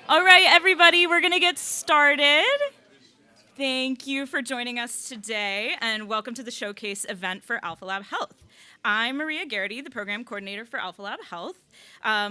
All right, everybody, we're going to get started. Thank you for joining us today, and welcome to the showcase event for AlphaLab Health. I'm Maria Garrity, the program coordinator for AlphaLab Health.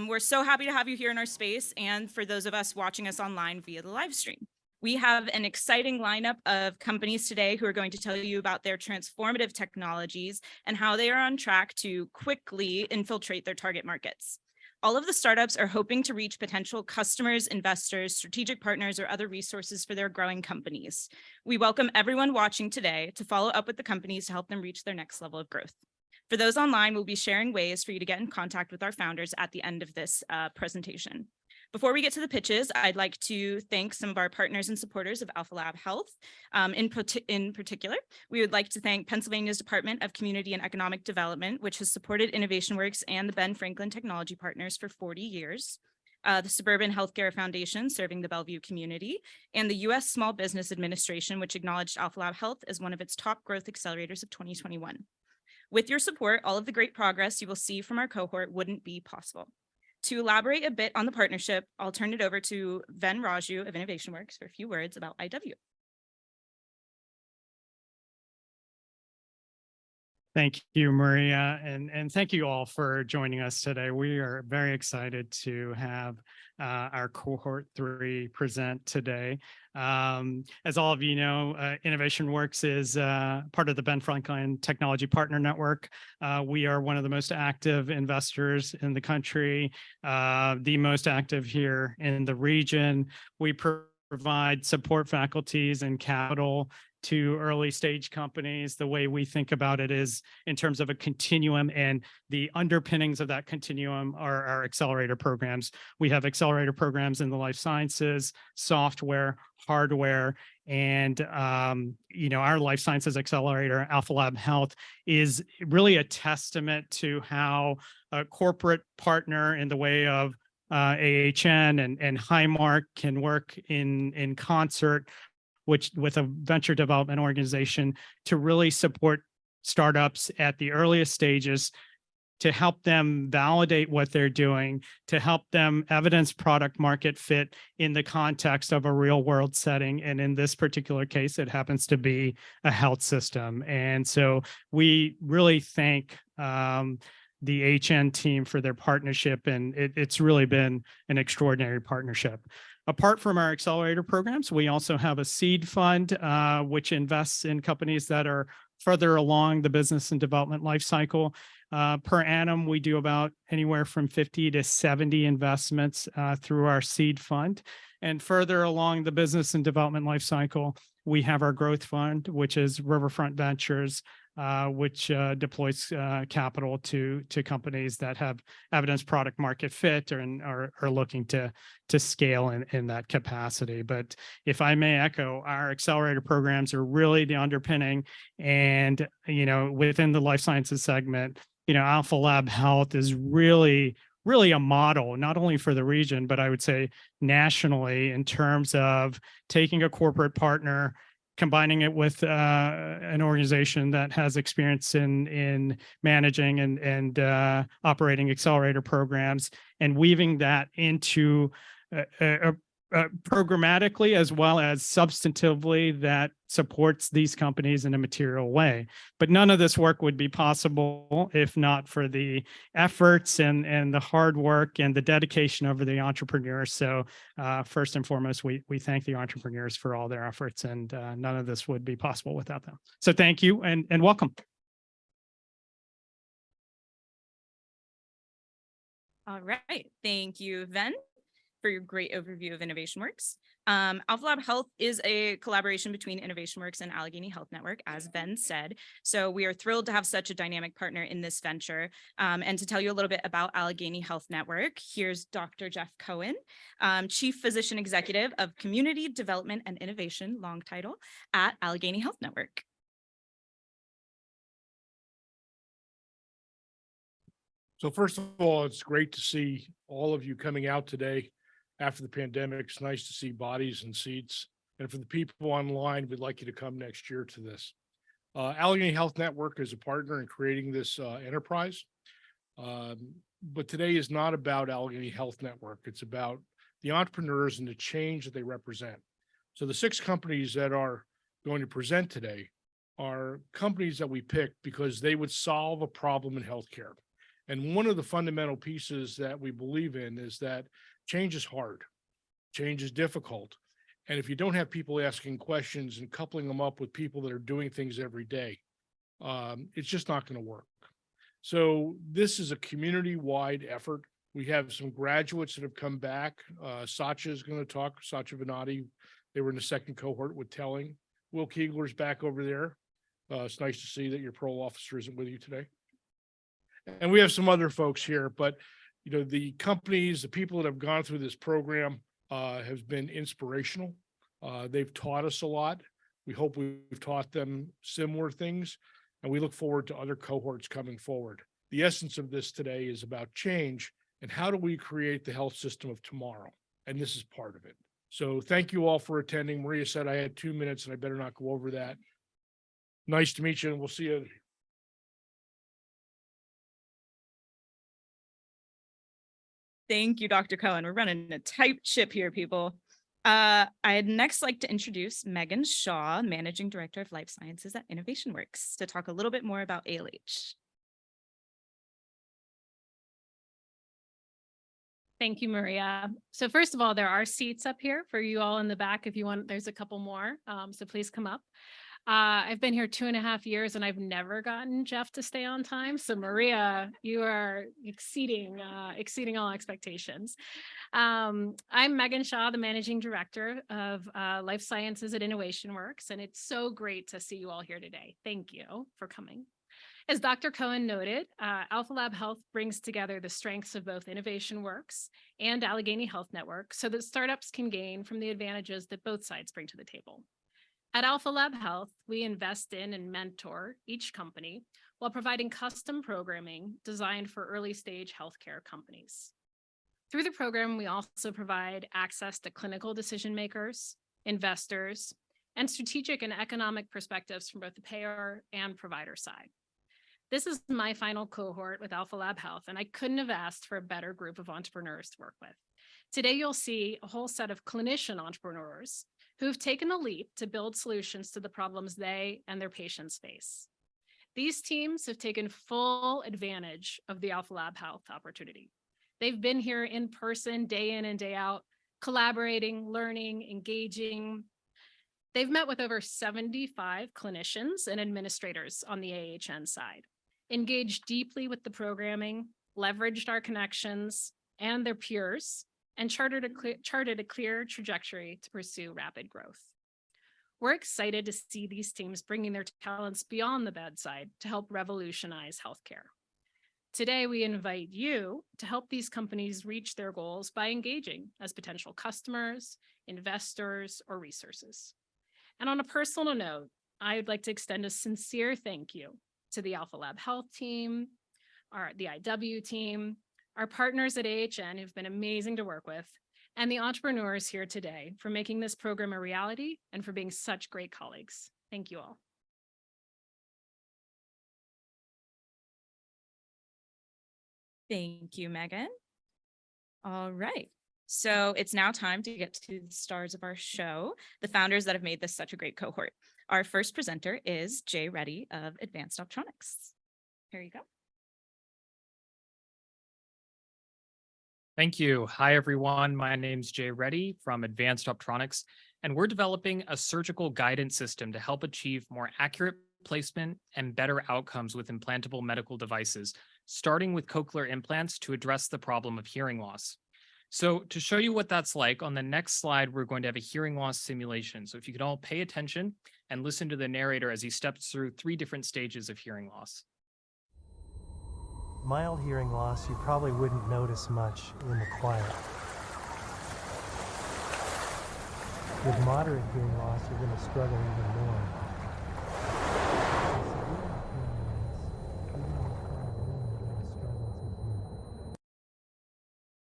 We're so happy to have you here in our space, and for those of us watching us online via the live stream. We have an exciting lineup of companies today who are going to tell you about their transformative technologies and how they are on track to quickly infiltrate their target markets. All of the startups are hoping to reach potential customers, investors, strategic partners, or other resources for their growing companies. We welcome everyone watching today to follow up with the companies to help them reach their next level of growth. For those online, we'll be sharing ways for you to get in contact with our founders at the end of this presentation. Before we get to the pitches, I'd like to thank some of our partners and supporters of AlphaLab Health. In particular, we would like to thank Pennsylvania's Department of Community and Economic Development, which has supported InnovationWorks and the Ben Franklin Technology Partners for 40 years. The Suburban Healthcare Foundation, serving the Bellevue community, and the U.S. Small Business Administration, which acknowledged AlphaLab Health as one of its top growth accelerators of 2021. With your support, all of the great progress you will see from our cohort wouldn't be possible. To elaborate a bit on the partnership, I'll turn it over to Ven Raju of InnovationWorks for a few words about IW. Thank you, Maria, and thank you all for joining us today. We are very excited to have our cohort 3 present today. As all of you know, InnovationWorks is part of the Ben Franklin Technology Partner Network. We are one of the most active investors in the country, the most active here in the region. We provide support faculties and capital to early stage companies. The way we think about it is in terms of a continuum, and the underpinnings of that continuum are our accelerator programs. We have accelerator programs in the life sciences, software, hardware, and our life sciences accelerator, AlphaLab Health, is really a testament to how a corporate partner in the way of AHN and Highmark can work in concert with a venture development organization to really support startups at the earliest stages, to help them validate what they're doing, to help them evidence product market fit in the context of a real world setting. And in this particular case, it happens to be a health system. And so we really thank the HN team for their partnership, and it's really been an extraordinary partnership. Apart from our accelerator programs, we also have a seed fund, which invests in companies that are further along the business and development life cycle. Per annum, we do about anywhere from 50 to 70 investments through our seed fund. And further along the business and development life cycle, we have our growth fund, which is Riverfront Ventures, which deploys capital to companies that have evidence product market fit and are looking to scale in that capacity. But if I may echo, our accelerator programs are really the underpinning. And within the life sciences segment, AlphaLab Health is really a model, not only for the region, but I would say nationally, in terms of taking a corporate partner, combining it with an organization that has experience in managing and operating accelerator programs, and weaving that into programmatically as well as substantively that supports these companies in a material way. But none of this work would be possible if not for the efforts and the hard work and the dedication of the entrepreneurs. So first and foremost, we thank the entrepreneurs for all their efforts, and none of this would be possible without them. So thank you and welcome. All right, thank you, Ven, for your great overview of InnovationWorks. AlphaLab Health is a collaboration between InnovationWorks and Allegheny Health Network, as Ben said. So we are thrilled to have such a dynamic partner in this venture. And to tell you a little bit about Allegheny Health Network, here's Dr. Jeff Cohen, Chief Physician Executive of Community Development and Innovation, long title, at Allegheny Health Network. So first of all, it's great to see all of you coming out today after the pandemic. It's nice to see bodies and seats. And for the people online, we'd like you to come next year to this. Allegheny Health Network is a partner in creating this enterprise. But today is not about Allegheny Health Network. It's about the entrepreneurs and the change that they represent. So the 6 companies that are going to present today are companies that we picked because they would solve a problem in healthcare. And one of the fundamental pieces that we believe in is that change is hard, change is difficult. And if you don't have people asking questions and coupling them up with people that are doing things every day, it's just not going to work. So this is a community-wide effort. We have some graduates that have come back. Satya is going to talk, Satya Venati. They were in the second cohort with Telling. Will Keegler's back over there. It's nice to see that your parole officer isn't with you today. And we have some other folks here, but the companies, the people that have gone through this program have been inspirational. They've taught us a lot. We hope we've taught them similar things, and we look forward to other cohorts coming forward. The essence of this today is about change and how do we create the health system of tomorrow? And this is part of it. So thank you all for attending. Maria said I had 2 minutes and I better not go over that. Nice to meet you, and we'll see you. Thank you, Dr. Cohen. We're running a tight ship here, people. I'd next like to introduce Megan Shaw, Managing Director of Life Sciences at InnovationWorks, to talk a little bit more about ALH. Thank you, Maria. So first of all, there are seats up here for you all in the back if you want. There's a couple more, so please come up. I've been here 2.5 years and I've never gotten Jeff to stay on time. So Maria, you are exceeding all expectations. I'm Megan Shaw, the Managing Director of Life Sciences at InnovationWorks, and it's so great to see you all here today. Thank you for coming. As Dr. Cohen noted, AlphaLab Health brings together the strengths of both InnovationWorks and Allegheny Health Network so that startups can gain from the advantages that both sides bring to the table. At AlphaLab Health, we invest in and mentor each company while providing custom programming designed for early-stage healthcare companies. Through the program, we also provide access to clinical decision makers, investors, and strategic and economic perspectives from both the payer and provider side. This is my final cohort with AlphaLab Health, and I couldn't have asked for a better group of entrepreneurs to work with. Today, you'll see a whole set of clinician entrepreneurs who've taken the leap to build solutions to the problems they and their patients face. These teams have taken full advantage of the AlphaLab Health opportunity. They've been here in person, day in and day out, collaborating, learning, engaging. They've met with over 75 clinicians and administrators on the AHN side, engaged deeply with the programming, leveraged our connections and their peers, and charted a clear trajectory to pursue rapid growth. We're excited to see these teams bringing their talents beyond the bedside to help revolutionize healthcare. Today, we invite you to help these companies reach their goals by engaging as potential customers, investors, or resources. And on a personal note, I would like to extend a sincere thank you to the AlphaLab Health team, the IW team, our partners at AHN who've been amazing to work with, and the entrepreneurs here today for making this program a reality and for being such great colleagues. Thank you all. Thank you, Megan. All right. So it's now time to get to the stars of our show, the founders that have made this such a great cohort. Our first presenter is Jay Reddy of Advanced Optronics. Here you go. Thank you. Hi, everyone. My name's Jay Reddy from Advanced Optronics, and we're developing a surgical guidance system to help achieve more accurate placement and better outcomes with implantable medical devices, starting with cochlear implants to address the problem of hearing loss. So to show you what that's like, on the next slide, we're going to have a hearing loss simulation. So if you could all pay attention and listen to the narrator as he steps through 3 different stages of hearing loss. Mild hearing loss, you probably wouldn't notice much in the quiet. With moderate hearing loss, you're going to struggle even more.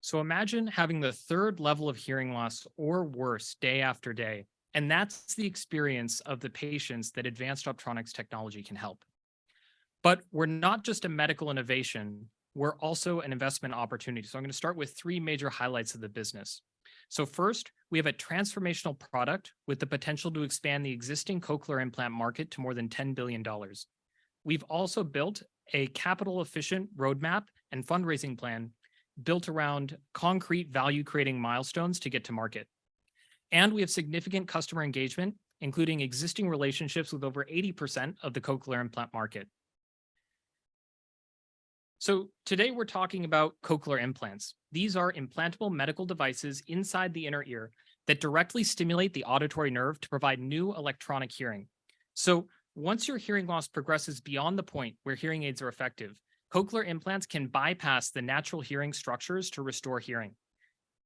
So imagine having the 3rd level of hearing loss or worse day after day. And that's the experience of the patients that Advanced Optronics technology can help. But we're not just a medical innovation, we're also an investment opportunity. So I'm going to start with 3 major highlights of the business. So first, we have a transformational product with the potential to expand the existing cochlear implant market to more than $10 billion. We've also built a capital-efficient roadmap and fundraising plan built around concrete value-creating milestones to get to market. And we have significant customer engagement, including existing relationships with over 80% of the cochlear implant market. So today we're talking about cochlear implants. These are implantable medical devices inside the inner ear that directly stimulate the auditory nerve to provide new electronic hearing. So once your hearing loss progresses beyond the point where hearing aids are effective, cochlear implants can bypass the natural hearing structures to restore hearing.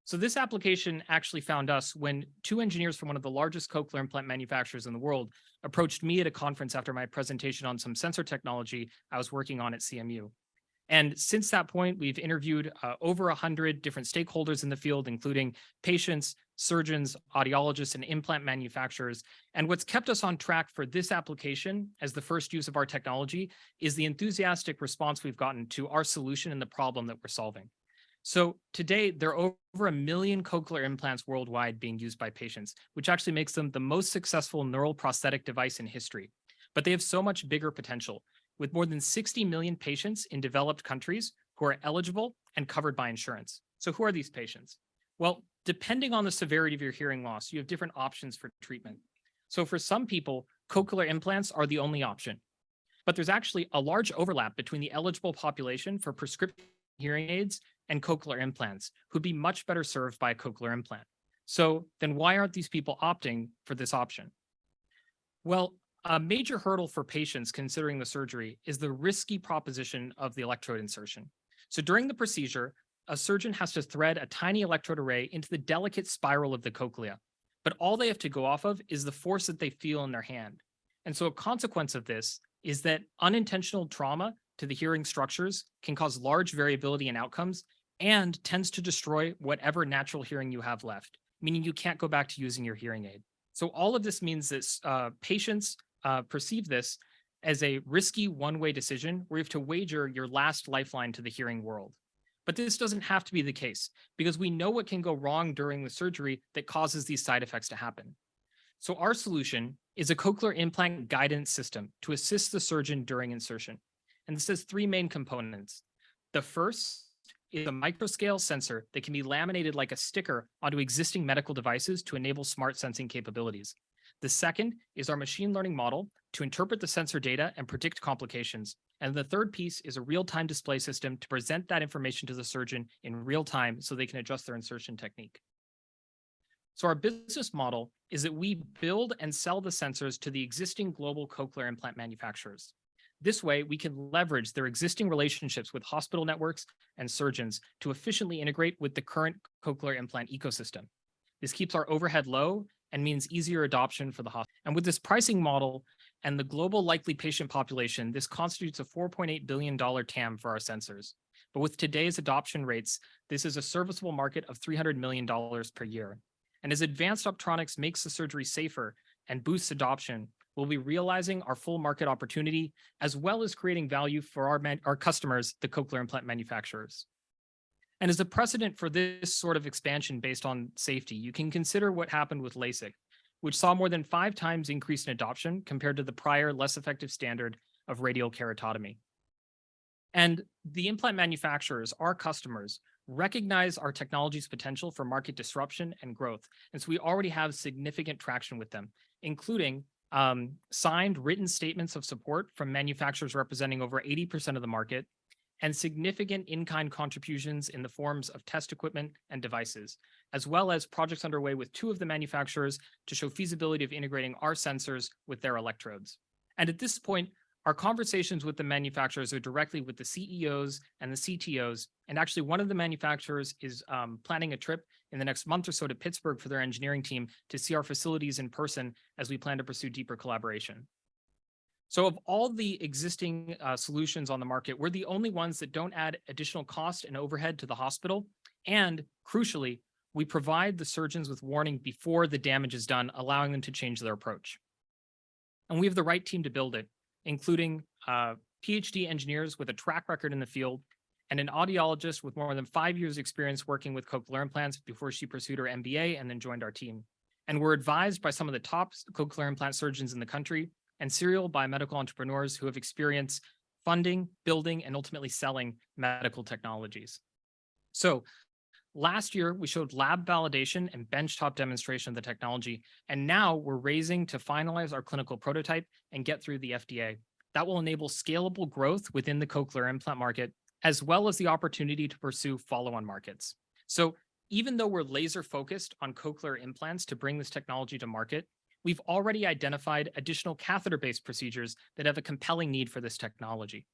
So this application actually found us when two engineers from one of the largest cochlear implant manufacturers in the world approached me at a conference after my presentation on some sensor technology I was working on at CMU. And since that point, we've interviewed over 100 different stakeholders in the field, including patients, surgeons, audiologists, and implant manufacturers. And what's kept us on track for this application as the first use of our technology is the enthusiastic response we've gotten to our solution and the problem that we're solving. So today, there are over 1 million cochlear implants worldwide being used by patients, which actually makes them the most successful neural prosthetic device in history. But they have so much bigger potential, with more than 60 million patients in developed countries who are eligible and covered by insurance. So who are these patients? Well, depending on the severity of your hearing loss, you have different options for treatment. So for some people, cochlear implants are the only option. But there's actually a large overlap between the eligible population for prescription hearing aids and cochlear implants, who'd be much better served by a cochlear implant. So then why aren't these people opting for this option? Well, a major hurdle for patients considering the surgery is the risky proposition of the electrode insertion. So during the procedure, a surgeon has to thread a tiny electrode array into the delicate spiral of the cochlea, but all they have to go off of is the force that they feel in their hand. And so a consequence of this is that unintentional trauma to the hearing structures can cause large variability in outcomes and tends to destroy whatever natural hearing you have left, meaning you can't go back to using your hearing aid. So all of this means that patients perceive this as a risky one-way decision where you have to wager your last lifeline to the hearing world. But this doesn't have to be the case because we know what can go wrong during the surgery that causes these side effects to happen. So our solution is a cochlear implant guidance system to assist the surgeon during insertion. And this has three main components. The first is a microscale sensor that can be laminated like a sticker onto existing medical devices to enable smart sensing capabilities. The second is our machine learning model to interpret the sensor data and predict complications. And the third piece is a real-time display system to present that information to the surgeon in real time so they can adjust their insertion technique. So our business model is that we build and sell the sensors to the existing global cochlear implant manufacturers. This way, we can leverage their existing relationships with hospital networks and surgeons to efficiently integrate with the current cochlear implant ecosystem. This keeps our overhead low and means easier adoption for the hospital. And with this pricing model and the global likely patient population, this constitutes a $4.8 billion TAM for our sensors. But with today's adoption rates, this is a serviceable market of $300 million per year. And as advanced Optronics makes the surgery safer and boosts adoption, we'll be realizing our full market opportunity, as well as creating value for our customers, the cochlear implant manufacturers. And as a precedent for this sort of expansion based on safety, you can consider what happened with LASIK, which saw more than 5 times increase in adoption compared to the prior less effective standard of radial keratotomy. And the implant manufacturers, our customers, recognize our technology's potential for market disruption and growth. And so we already have significant traction with them, including signed written statements of support from manufacturers representing over 80% of the market, and significant in-kind contributions in the forms of test equipment and devices, as well as projects underway with 2 of the manufacturers to show feasibility of integrating our sensors with their electrodes. And at this point, our conversations with the manufacturers are directly with the CEOs and the CTOs, and actually one of the manufacturers is planning a trip in the next month or so to Pittsburgh for their engineering team to see our facilities in person as we plan to pursue deeper collaboration. So of all the existing solutions on the market, we're the only ones that don't add additional cost and overhead to the hospital. And crucially, we provide the surgeons with warning before the damage is done, allowing them to change their approach. And we have the right team to build it, including PhD engineers with a track record in the field and an audiologist with more than 5 years experience working with cochlear implants before she pursued her MBA and then joined our team. And we're advised by some of the top cochlear implant surgeons in the country and serial biomedical entrepreneurs who have experienced funding, building, and ultimately selling medical technologies. So last year, we showed lab validation and benchtop demonstration of the technology, and now we're raising to finalize our clinical prototype and get through the FDA. That will enable scalable growth within the cochlear implant market, as well as the opportunity to pursue follow-on markets. So even though we're laser focused on cochlear implants to bring this technology to market, we've already identified additional catheter-based procedures that have a compelling need for this technology.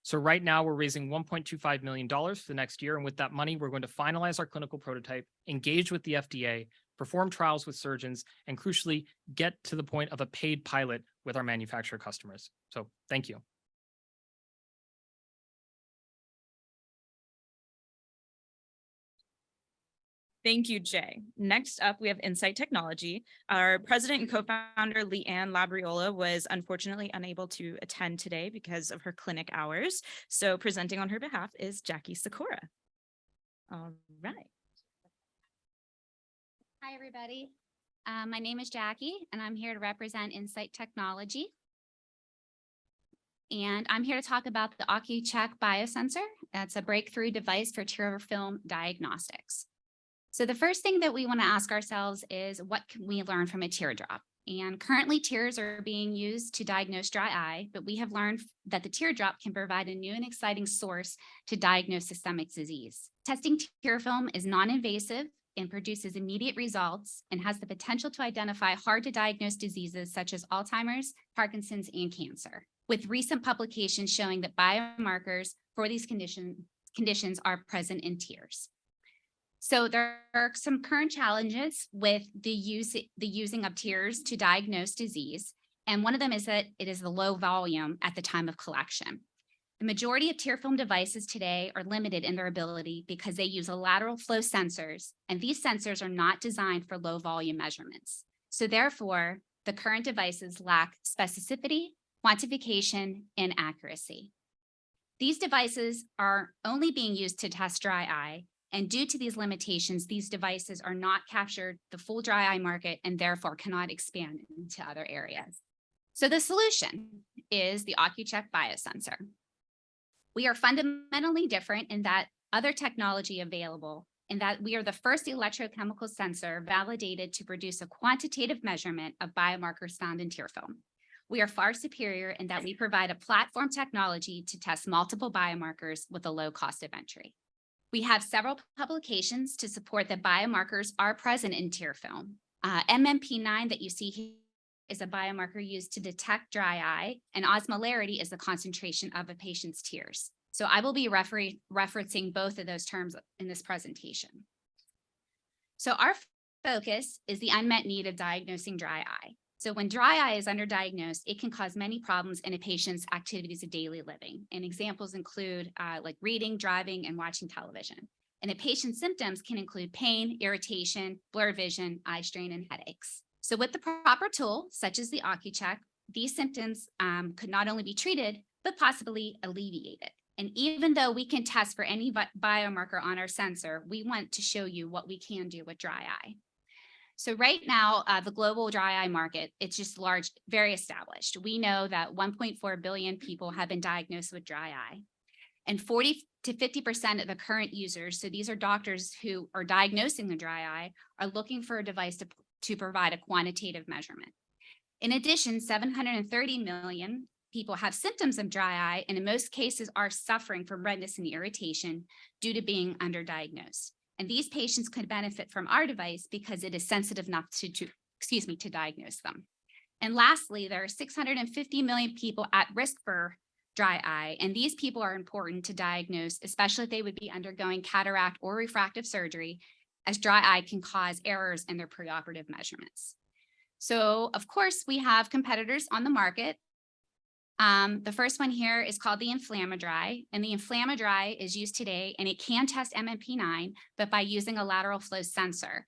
So right now we're raising $1.25 million for the next year. And with that money, we're going to finalize our clinical prototype, engage with the FDA, perform trials with surgeons, and crucially get to the point of a paid pilot with our manufacturer customers. So thank you. Thank you, Jay. Next up, we have Innsight Technology. Our president and co-founder, Leanne Labriola, was unfortunately unable to attend today because of her clinic hours. So presenting on her behalf is Jackie Sikora. All right. Hi, everybody. My name is Jackie, and I'm here to represent Innsight Technology. And I'm here to talk about the OcuCheck biosensor. That's a breakthrough device for tear film diagnostics. So the first thing that we want to ask ourselves is, what can we learn from a teardrop? And currently tears are being used to diagnose dry eye, but we have learned that the teardrop can provide a new and exciting source to diagnose systemic disease. Testing tear film is non-invasive and produces immediate results and has the potential to identify hard to diagnose diseases such as Alzheimer's, Parkinson's, and cancer, with recent publications showing that biomarkers for these conditions are present in tears. So there are some current challenges with the using of tears to diagnose disease. And one of them is that it is the low volume at the time of collection. The majority of tear film devices today are limited in their ability because they use lateral flow sensors, and these sensors are not designed for low volume measurements. So therefore, the current devices lack specificity, quantification, and accuracy. These devices are only being used to test dry eye. And due to these limitations, these devices are not captured the full dry eye market and therefore cannot expand into other areas. So the solution is the OcuCheck biosensor. We are fundamentally different in that other technology available, in that we are the first electrochemical sensor validated to produce a quantitative measurement of biomarkers found in tear film. We are far superior in that we provide a platform technology to test multiple biomarkers with a low cost of entry. We have several publications to support that biomarkers are present in tear film. MMP9 that you see here is a biomarker used to detect dry eye, and osmolarity is the concentration of a patient's tears. So I will be referencing both of those terms in this presentation. So our focus is the unmet need of diagnosing dry eye. So when dry eye is underdiagnosed, it can cause many problems in a patient's activities of daily living. And examples include like reading, driving, and watching television. And a patient's symptoms can include pain, irritation, blurred vision, eye strain, and headaches. So with the proper tool, such as the OcuCheck, these symptoms could not only be treated, but possibly alleviated. And even though we can test for any biomarker on our sensor, we want to show you what we can do with dry eye. So right now, the global dry eye market, it's just large, very established. We know that 1.4 billion people have been diagnosed with dry eye. And 40 to 50% of the current users, so these are doctors who are diagnosing the dry eye, are looking for a device to provide a quantitative measurement. In addition, 730 million people have symptoms of dry eye, and in most cases are suffering from redness and irritation due to being underdiagnosed. And these patients could benefit from our device because it is sensitive enough to diagnose them. And lastly, there are 650 million people at risk for dry eye, and these people are important to diagnose, especially if they would be undergoing cataract or refractive surgery, as dry eye can cause errors in their preoperative measurements. So of course, we have competitors on the market. The first one here is called the Inflamadry, and the Inflamadry is used today, and it can test MMP9, but by using a lateral flow sensor.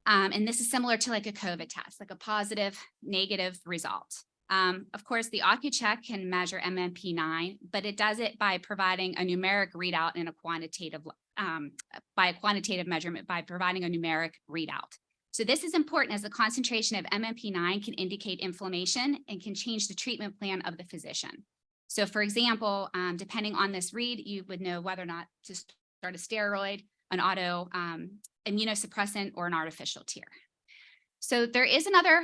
And this is similar to like a COVID test, like a positive, negative result. Of course, the OcuCheck can measure MMP9, but it does it by providing a numeric readout in a quantitative, by a quantitative measurement by providing a numeric readout. So this is important as the concentration of MMP9 can indicate inflammation and can change the treatment plan of the physician. So for example, depending on this read, you would know whether or not to start a steroid, an auto immunosuppressant, or an artificial tear. So there is another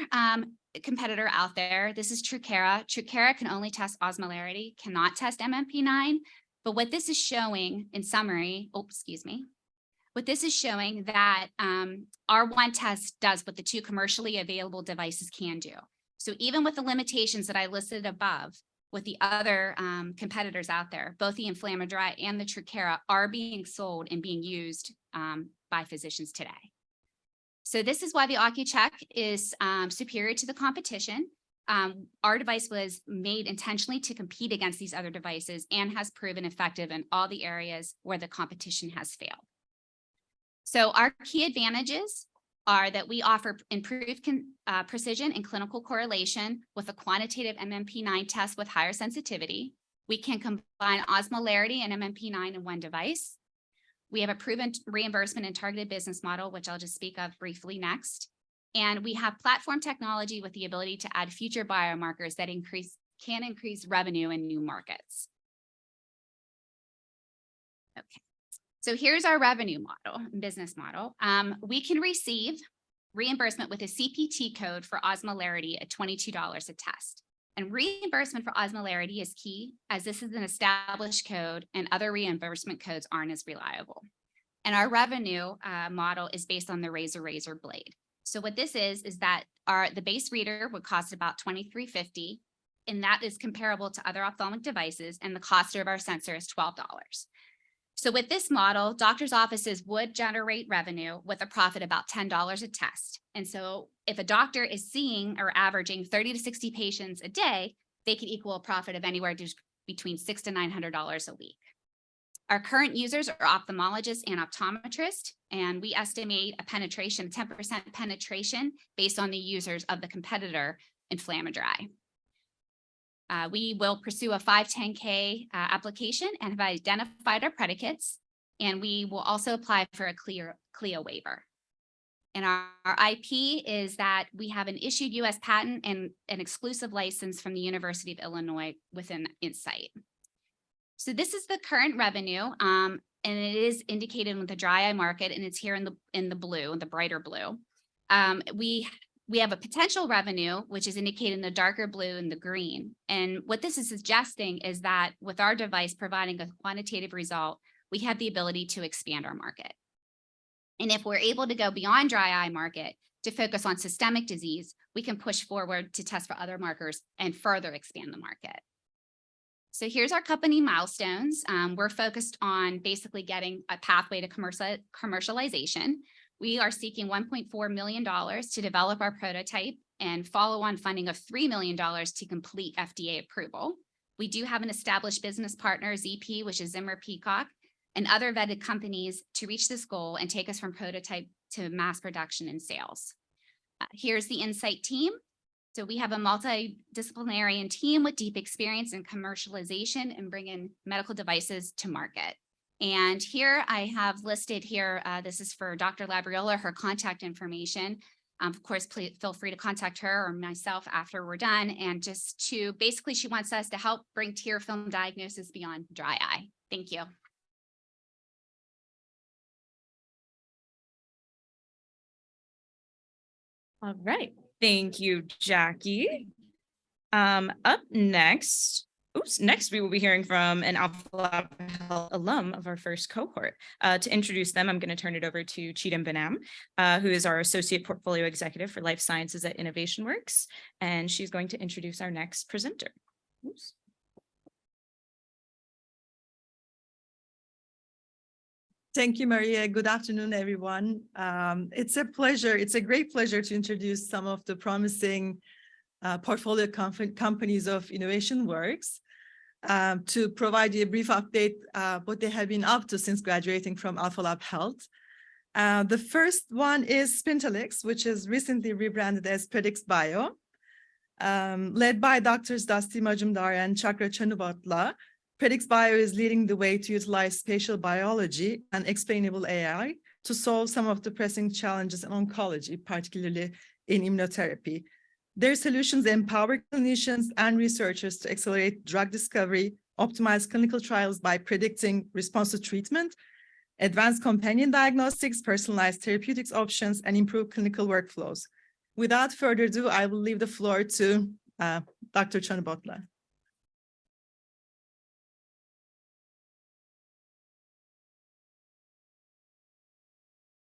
competitor out there. This is Trucara. Trucara can only test osmolarity, cannot test MMP9. But what this is showing in summary, what this is showing that our one test does what the two commercially available devices can do. So even with the limitations that I listed above, with the other competitors out there, both the Inflammadry and the Trucara are being sold and being used by physicians today. So this is why the OcuCheck is superior to the competition. Our device was made intentionally to compete against these other devices and has proven effective in all the areas where the competition has failed. So our key advantages are that we offer improved precision and clinical correlation with a quantitative MMP9 test with higher sensitivity. We can combine osmolarity and MMP9 in one device. We have a proven reimbursement and targeted business model, which I'll just speak of briefly next. And we have platform technology with the ability to add future biomarkers that can increase revenue in new markets. Okay, so here's our revenue model, business model. We can receive reimbursement with a CPT code for osmolarity at $22 a test. And reimbursement for osmolarity is key, as this is an established code and other reimbursement codes aren't as reliable. And our revenue model is based on the razor blade. So what this is that the base reader would cost about $23.50, and that is comparable to other ophthalmic devices, and the cost of our sensor is $12. So with this model, doctors' offices would generate revenue with a profit about $10 a test. And so if a doctor is seeing or averaging 30 to 60 patients a day, they could equal a profit of anywhere between $600 to $900 a week. Our current users are ophthalmologists and optometrists, and we estimate a penetration, 10% penetration based on the users of the competitor Inflammadry. We will pursue a 510K application and have identified our predicates, and we will also apply for a CLIA waiver. And our IP is that we have an issued US patent and an exclusive license from the University of Illinois within Innsight. So this is the current revenue, and it is indicated with the dry eye market, and it's here in the blue, the brighter blue. We have a potential revenue, which is indicated in the darker blue and the green. And what this is suggesting is that with our device providing a quantitative result, we have the ability to expand our market. And if we're able to go beyond dry eye market to focus on systemic disease, we can push forward to test for other markers and further expand the market. So here's our company milestones. We're focused on basically getting a pathway to commercialization. We are seeking $1.4 million to develop our prototype and follow-on funding of $3 million to complete FDA approval. We do have an established business partner, ZP, which is Zimmer Peacock, and other vetted companies to reach this goal and take us from prototype to mass production and sales. Here's the Innsight team. So we have a multidisciplinary team with deep experience in commercialization and bringing medical devices to market. And here I have listed here, this is for Dr. Labriola, her contact information. Of course, please feel free to contact her or myself after we're done. And just to basically, she wants us to help bring tear film diagnosis beyond dry eye. Thank you. All right. Thank you, Jackie. Up next, next we will be hearing from an AlphaLab Health alum of our first cohort. To introduce them, I'm going to turn it over to Cheetam Banam, who is our Associate Portfolio Executive for Life Sciences at InnovationWorks, and she's going to introduce our next presenter. Oops. Thank you, Maria. Good afternoon, everyone. It's a pleasure. It's a great pleasure to introduce some of the promising portfolio companies of InnovationWorks to provide you a brief update what they have been up to since graduating from AlphaLab Health. The first one is Spintalix, which is recently rebranded as Predix Bio. Led by Doctors Dusty Majumdar and Chakra Chanubatla, PredictBio is leading the way to utilize spatial biology and explainable AI to solve some of the pressing challenges in oncology, particularly in immunotherapy. Their solutions empower clinicians and researchers to accelerate drug discovery, optimize clinical trials by predicting response to treatment, advance companion diagnostics, personalized therapeutics options, and improve clinical workflows. Without further ado, I will leave the floor to Dr. Chanubotla.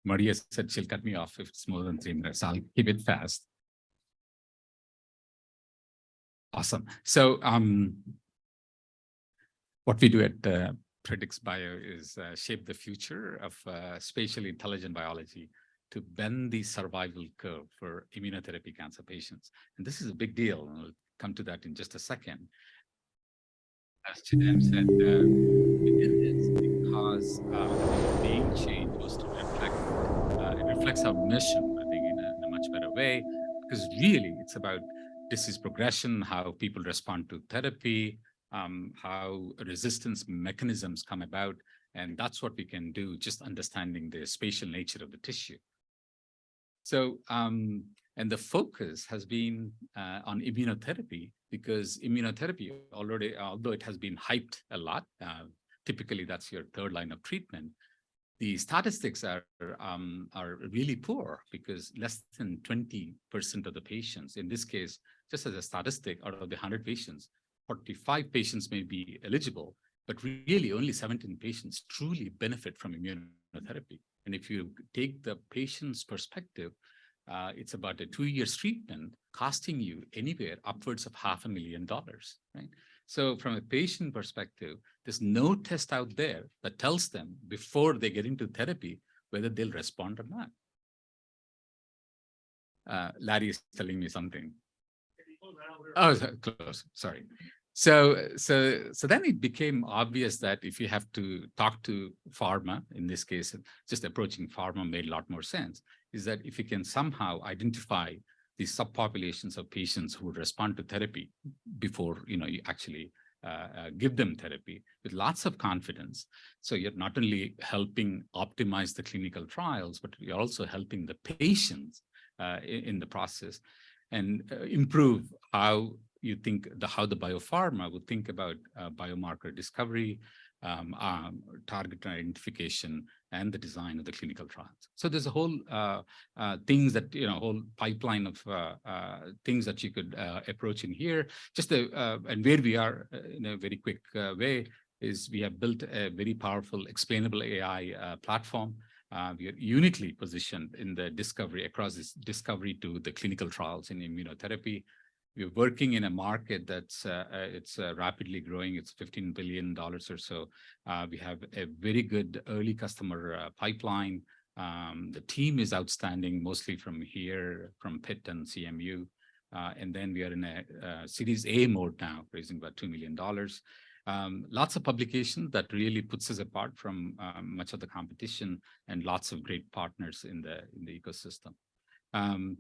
Maria said she'll cut me off if it's more than 3 minutes. I'll keep it fast. Awesome. So what we do at PredictBio is shape the future of spatially intelligent biology to bend the survival curve for immunotherapy cancer patients. And this is a big deal. And I'll come to that in just a second. As Chidem said, we did this because the name change was to reflect, it reflects our mission, I think, in a much better way, because really it's about disease progression, how people respond to therapy, how resistance mechanisms come about. And that's what we can do, just understanding the spatial nature of the tissue. So, and the focus has been on immunotherapy, because immunotherapy already, although it has been hyped a lot, typically that's your third line of treatment, the statistics are really poor, because less than 20% of the patients, in this case, just as a statistic, out of the 100 patients, 45 patients may be eligible, but really only 17 patients truly benefit from immunotherapy. And if you take the patient's perspective, it's about a 2-year treatment costing you anywhere upwards of $500,000, right? So from a patient perspective, there's no test out there that tells them before they get into therapy whether they'll respond or not. Larry is telling me something. Oh, close. Sorry. So then it became obvious that if you have to talk to pharma, in this case, just approaching pharma made a lot more sense, is that if you can somehow identify the subpopulations of patients who would respond to therapy before you actually give them therapy with lots of confidence. So you're not only helping optimize the clinical trials, but you're also helping the patients in the process, and improve how you think how the biopharma would think about biomarker discovery, target identification, and the design of the clinical trials. So there's a whole things that, whole pipeline of things that you could approach in here. Just and where we are in a very quick way is we have built a very powerful explainable AI platform. We are uniquely positioned in the discovery, across this discovery to the clinical trials in immunotherapy. We're working in a market that's it's rapidly growing. It's $15 billion or so. We have a very good early customer pipeline. The team is outstanding, mostly from here, from Pitt and CMU. And then we are in a Series A mode now, raising about $2 million. Lots of publications that really puts us apart from much of the competition, and lots of great partners in the ecosystem.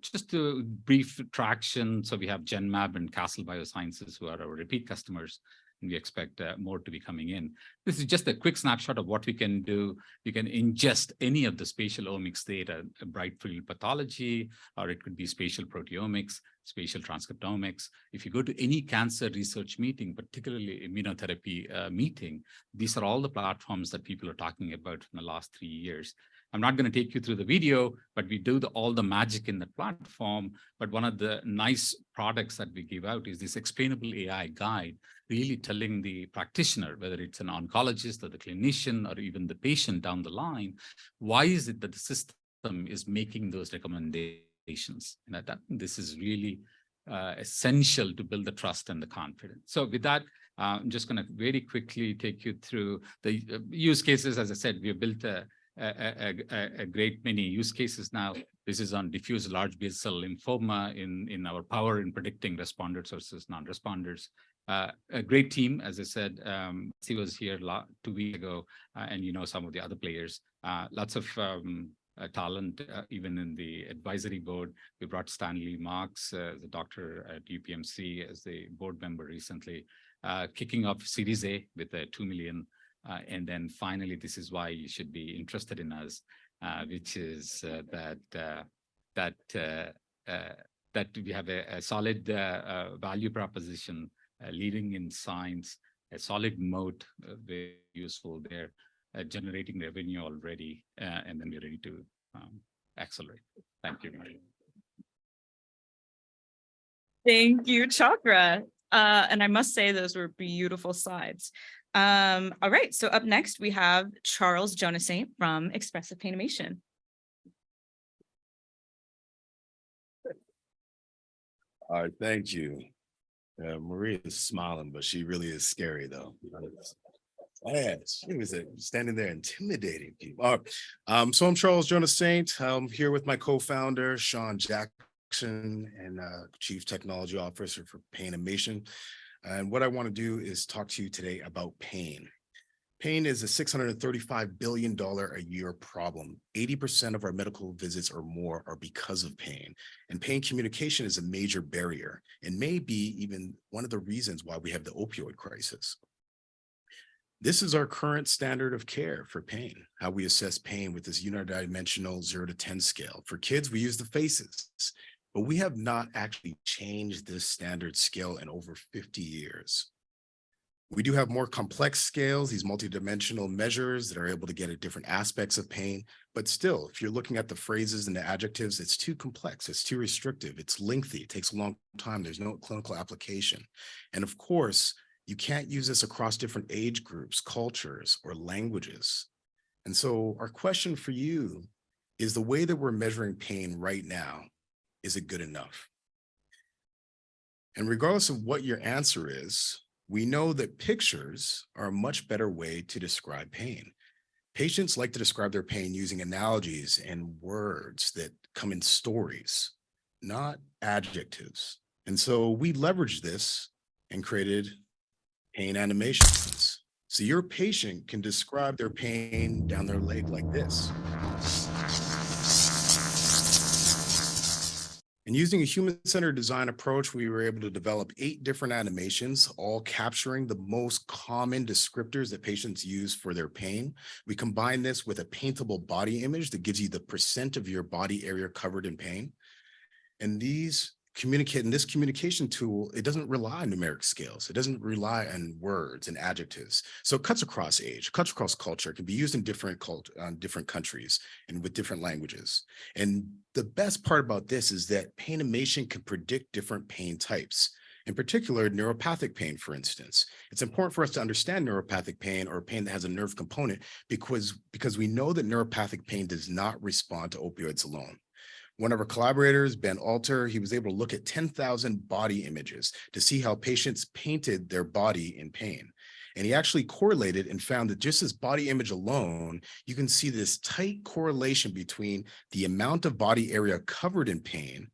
Just to brief traction, so we have Genmab and Castle Biosciences, who are our repeat customers, and we expect more to be coming in. This is just a quick snapshot of what we can do. You can ingest any of the spatial omics data, bright field pathology, or it could be spatial proteomics, spatial transcriptomics. If you go to any cancer research meeting, particularly immunotherapy meeting, these are all the platforms that people are talking about in the last 3 years. I'm not going to take you through the video, but we do all the magic in the platform. But one of the nice products that we give out is this explainable AI guide, really telling the practitioner, whether it's an oncologist or the clinician or even the patient down the line, why is it that the system is making those recommendations? And this is really essential to build the trust and the confidence. So with that, I'm just going to very quickly take you through the use cases. As I said, we have built a great many use cases now. This is on diffuse large B-cell lymphoma in our power in predicting responders versus non-responders. A great team, as I said. She was here 2 weeks ago, and some of the other players. Lots of talent, even in the advisory board. We brought Stanley Marks, the doctor at UPMC, as the board member recently, kicking off Series A with $2 million. And then finally, this is why you should be interested in us, which is that we have a solid value proposition, leading in science, a solid moat, very useful there, generating revenue already, and then we're ready to accelerate. Thank you. Thank you, Chakra. And I must say those were beautiful slides. All right, so up next we have Charles Jonassaint from Expressive Painimation. All right, thank you. Maria is smiling, but she really is scary though. Yeah, she was standing there intimidating people. All right. So I'm Charles Jonassaint. I'm here with my co-founder, Sean Jackson, and Chief Technology Officer for Painimation. And what I want to do is talk to you today about pain. Pain is a $635 billion a year problem. 80% of our medical visits or more are because of pain. And pain communication is a major barrier and may be even one of the reasons why we have the opioid crisis. This is our current standard of care for pain, how we assess pain with this unidimensional 0 to 10 scale. For kids, we use the faces, but we have not actually changed this standard scale in over 50 years. We do have more complex scales, these multidimensional measures that are able to get at different aspects of pain. But still, if you're looking at the phrases and the adjectives, it's too complex, it's too restrictive, it's lengthy, it takes a long time, there's no clinical application. And of course, you can't use this across different age groups, cultures, or languages. And so our question for you is, the way that we're measuring pain right now, is it good enough? And regardless of what your answer is, we know that pictures are a much better way to describe pain. Patients like to describe their pain using analogies and words that come in stories, not adjectives. And so we leveraged this and created pain animations. So your patient can describe their pain down their leg like this. And using a human-centered design approach, we were able to develop 8 different animations, all capturing the most common descriptors that patients use for their pain. We combine this with a paintable body image that gives you the percent of your body area covered in pain. And these this communication tool, it doesn't rely on numeric scales. It doesn't rely on words and adjectives. So it cuts across age, cuts across culture. It can be used in different countries and with different languages. And the best part about this is that Painimation can predict different pain types. In particular, neuropathic pain, for instance. It's important for us to understand neuropathic pain, or pain that has a nerve component, because we know that neuropathic pain does not respond to opioids alone. One of our collaborators, Ben Alter, he was able to look at 10,000 body images to see how patients painted their body in pain. And he actually correlated and found that just as body image alone, you can see this tight correlation between the amount of body area covered in pain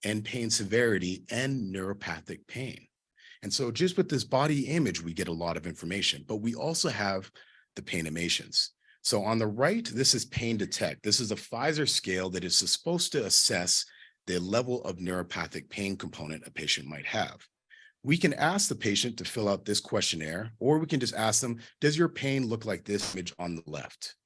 and pain severity and neuropathic pain. And so just with this body image, we get a lot of information, but we also have the Painimations. So on the right, this is Pain Detect. This is a Pfizer scale that is supposed to assess the level of neuropathic pain component a patient might have. We can ask the patient to fill out this questionnaire, or we can just ask them, does your pain look like this image on the left?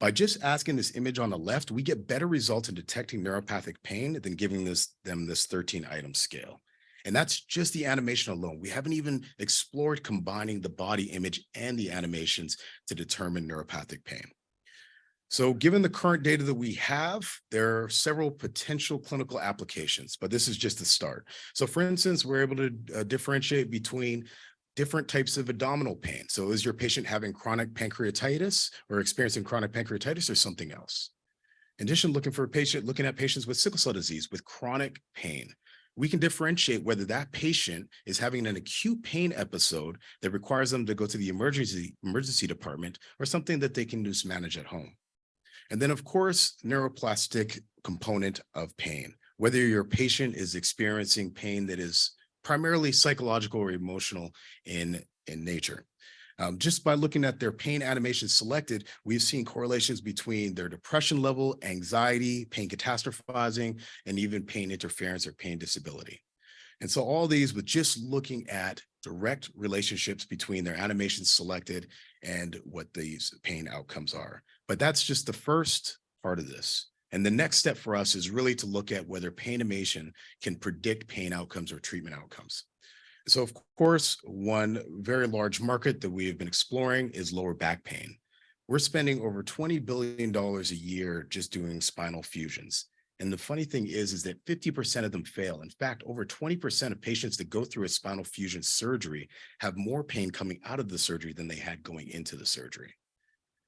By just asking this image on the left, we get better results in detecting neuropathic pain than giving them this 13-item scale. And that's just the animation alone. We haven't even explored combining the body image and the animations to determine neuropathic pain. So given the current data that we have, there are several potential clinical applications, but this is just the start. So for instance, we're able to differentiate between different types of abdominal pain. So is your patient having chronic pancreatitis or experiencing chronic pancreatitis or something else? In addition, looking at patients with sickle cell disease with chronic pain. We can differentiate whether that patient is having an acute pain episode that requires them to go to the emergency department, or something that they can just manage at home. And then, of course, neuroplastic component of pain, whether your patient is experiencing pain that is primarily psychological or emotional in nature. Just by looking at their pain animation selected, we've seen correlations between their depression level, anxiety, pain catastrophizing, and even pain interference or pain disability. And so all these with just looking at direct relationships between their animations selected and what these pain outcomes are. But that's just the first part of this. And the next step for us is really to look at whether Painimation can predict pain outcomes or treatment outcomes. So of course, one very large market that we have been exploring is lower back pain. We're spending over $20 billion a year just doing spinal fusions. And the funny thing is that 50% of them fail. In fact, over 20% of patients that go through a spinal fusion surgery have more pain coming out of the surgery than they had going into the surgery.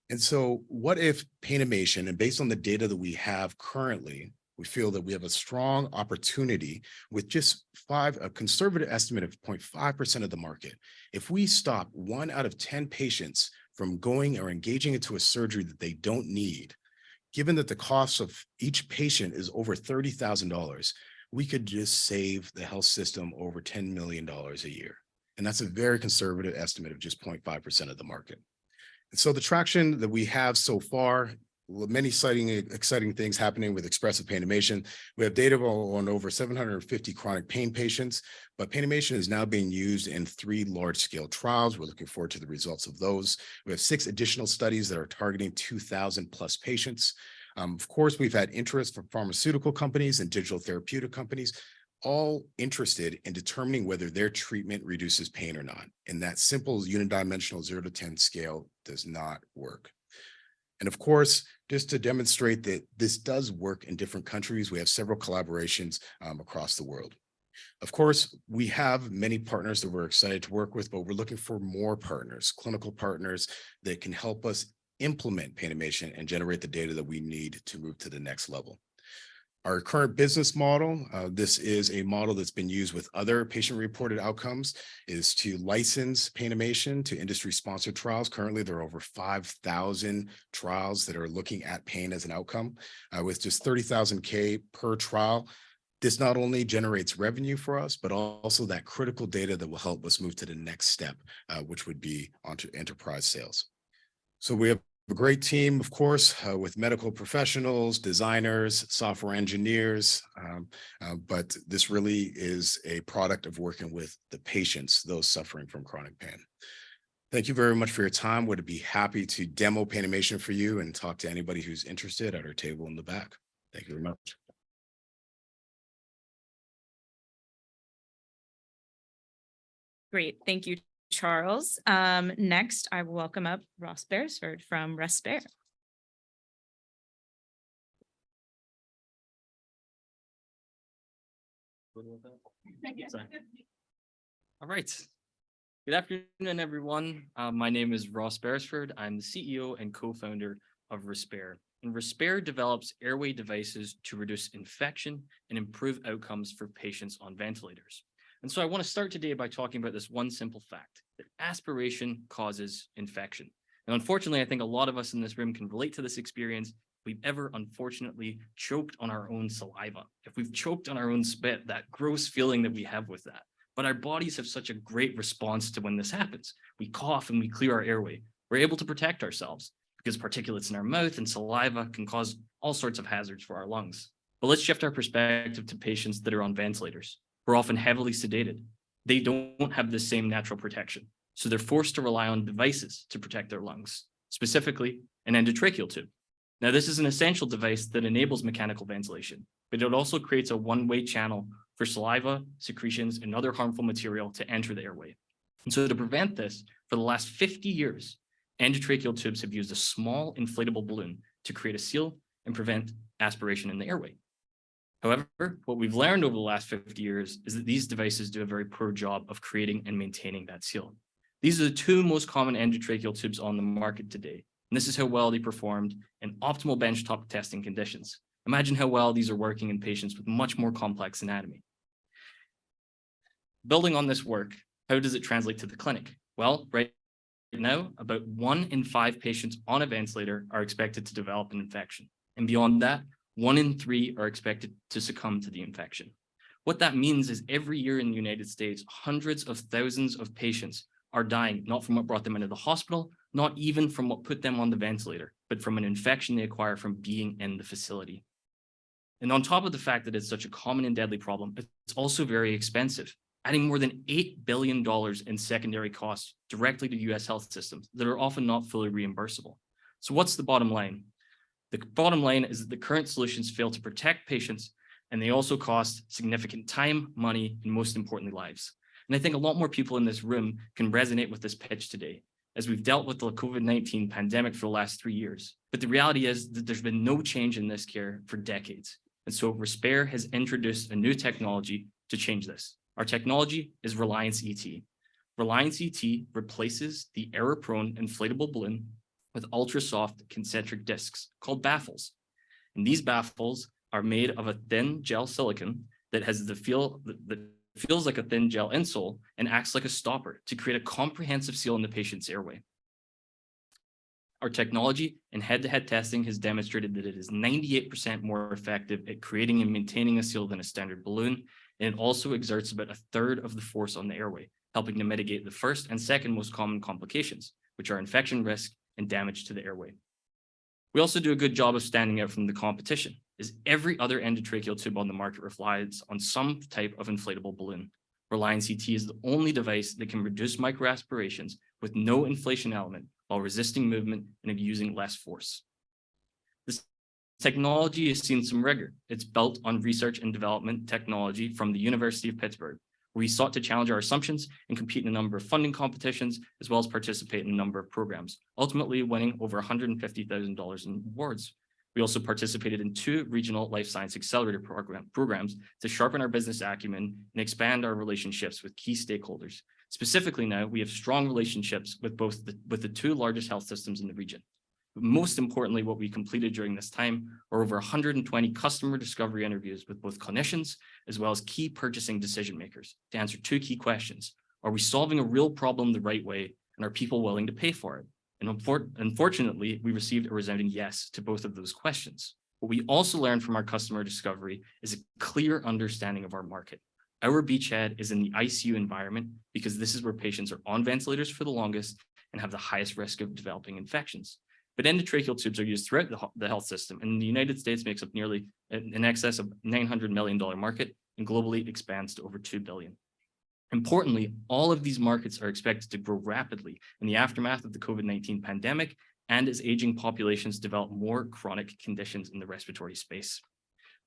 And so what if Painimation, and based on the data that we have currently, we feel that we have a strong opportunity with just a conservative estimate of 0.5% of the market. If we stop 1 out of 10 patients from going or engaging into a surgery that they don't need, given that the cost of each patient is over $30,000, we could just save the health system over $10 million a year. And that's a very conservative estimate of just 0.5% of the market. And so the traction that we have so far, many exciting things happening with expressive Painimation. We have data on over 750 chronic pain patients, but Painimation is now being used in 3 large-scale trials. We're looking forward to the results of those. We have 6 additional studies that are targeting 2,000 plus patients. Of course, we've had interest from pharmaceutical companies and digital therapeutic companies, all interested in determining whether their treatment reduces pain or not. And that simple unidimensional 0 to 10 scale does not work. And of course, just to demonstrate that this does work in different countries, we have several collaborations across the world. Of course, we have many partners that we're excited to work with, but we're looking for more partners, clinical partners that can help us implement Painimation and generate the data that we need to move to the next level. Our current business model, this is a model that's been used with other patient-reported outcomes, is to license Painimation to industry-sponsored trials. Currently, there are over 5,000 trials that are looking at pain as an outcome, with just $30,000 per trial. This not only generates revenue for us, but also that critical data that will help us move to the next step, which would be onto enterprise sales. So we have a great team, of course, with medical professionals, designers, software engineers, but this really is a product of working with the patients, those suffering from chronic pain. Thank you very much for your time. Would be happy to demo Painimation for you and talk to anybody who's interested at our table in the back. Thank you very much. Great, thank you, Charles. Next, I will welcome up Ross Beresford from Respair. All right. Good afternoon, everyone. My name is Ross Beresford. I'm the CEO and co-founder of Respair. And Respair develops airway devices to reduce infection and improve outcomes for patients on ventilators. And so I want to start today by talking about this one simple fact, that aspiration causes infection. And unfortunately, I think a lot of us in this room can relate to this experience. If we've ever unfortunately choked on our own saliva, if we've choked on our own spit, that gross feeling that we have with that. But our bodies have such a great response to when this happens. We cough and we clear our airway. We're able to protect ourselves because particulates in our mouth and saliva can cause all sorts of hazards for our lungs. But let's shift our perspective to patients that are on ventilators. We're often heavily sedated. They don't have the same natural protection. So they're forced to rely on devices to protect their lungs, specifically an endotracheal tube. Now, this is an essential device that enables mechanical ventilation, but it also creates a one-way channel for saliva, secretions, and other harmful material to enter the airway. And so to prevent this, for the last 50 years, endotracheal tubes have used a small inflatable balloon to create a seal and prevent aspiration in the airway. However, what we've learned over the last 50 years is that these devices do a very poor job of creating and maintaining that seal. These are the 2 most common endotracheal tubes on the market today, and this is how well they performed in optimal benchtop testing conditions. Imagine how well these are working in patients with much more complex anatomy. Building on this work, how does it translate to the clinic? Well, right now, about 1 in 5 patients on a ventilator are expected to develop an infection. And beyond that, 1 in 3 are expected to succumb to the infection. What that means is every year in the United States, hundreds of thousands of patients are dying, not from what brought them into the hospital, not even from what put them on the ventilator, but from an infection they acquire from being in the facility. And on top of the fact that it's such a common and deadly problem, it's also very expensive, adding more than $8 billion in secondary costs directly to US health systems that are often not fully reimbursable. So what's the bottom line? The bottom line is that the current solutions fail to protect patients, and they also cost significant time, money, and most importantly, lives. And I think a lot more people in this room can resonate with this pitch today, as we've dealt with the COVID-19 pandemic for the last 3 years. But the reality is that there's been no change in this care for decades. And so Respair has introduced a new technology to change this. Our technology is Reliance ET. Reliance ET replaces the error-prone inflatable balloon with ultra-soft concentric discs called baffles. And these baffles are made of a thin gel silicone that has the feel that feels like a thin gel insole and acts like a stopper to create a comprehensive seal in the patient's airway. Our technology in head-to-head testing has demonstrated that it is 98% more effective at creating and maintaining a seal than a standard balloon, and it also exerts about 1/3 of the force on the airway, helping to mitigate the first and second most common complications, which are infection risk and damage to the airway. We also do a good job of standing out from the competition, as every other endotracheal tube on the market relies on some type of inflatable balloon. Reliance ET is the only device that can reduce microaspirations with no inflation element while resisting movement and using less force. This technology has seen some rigor. It's built on research and development technology from the University of Pittsburgh, where we sought to challenge our assumptions and compete in a number of funding competitions, as well as participate in a number of programs, ultimately winning over $150,000 in awards. We also participated in 2 regional life science accelerator programs to sharpen our business acumen and expand our relationships with key stakeholders. Specifically now, we have strong relationships with with the 2 largest health systems in the region. But most importantly, what we completed during this time are over 120 customer discovery interviews with both clinicians as well as key purchasing decision makers to answer 2 key questions. Are we solving a real problem the right way, and are people willing to pay for it? And unfortunately, we received a resounding yes to both of those questions. What we also learned from our customer discovery is a clear understanding of our market. Our beachhead is in the ICU environment because this is where patients are on ventilators for the longest and have the highest risk of developing infections. But endotracheal tubes are used throughout the health system, and the United States makes up nearly in excess of $900 million market and globally expands to over $2 billion. Importantly, all of these markets are expected to grow rapidly in the aftermath of the COVID-19 pandemic and as aging populations develop more chronic conditions in the respiratory space.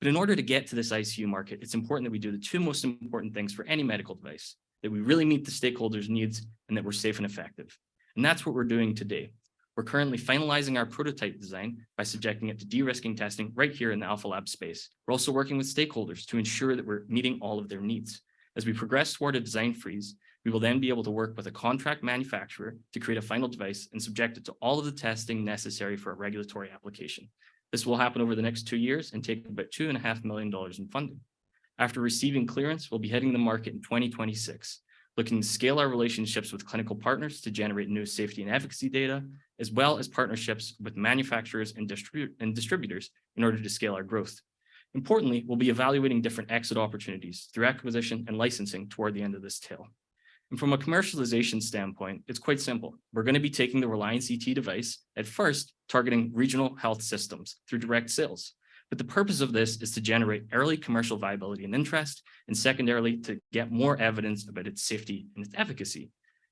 But in order to get to this ICU market, it's important that we do the 2 most important things for any medical device, that we really meet the stakeholders' needs and that we're safe and effective. And that's what we're doing today. We're currently finalizing our prototype design by subjecting it to de-risking testing right here in the AlphaLab space. We're also working with stakeholders to ensure that we're meeting all of their needs. As we progress toward a design freeze, we will then be able to work with a contract manufacturer to create a final device and subject it to all of the testing necessary for a regulatory application. This will happen over the next 2 years and take about $2.5 million in funding. After receiving clearance, we'll be hitting the market in 2026, looking to scale our relationships with clinical partners to generate new safety and efficacy data, as well as partnerships with manufacturers and distributors in order to scale our growth. Importantly, we'll be evaluating different exit opportunities through acquisition and licensing toward the end of this tail. And from a commercialization standpoint, it's quite simple. We're going to be taking the Reliance ET device at first, targeting regional health systems through direct sales. But the purpose of this is to generate early commercial viability and interest, and secondarily, to get more evidence about its safety and its efficacy,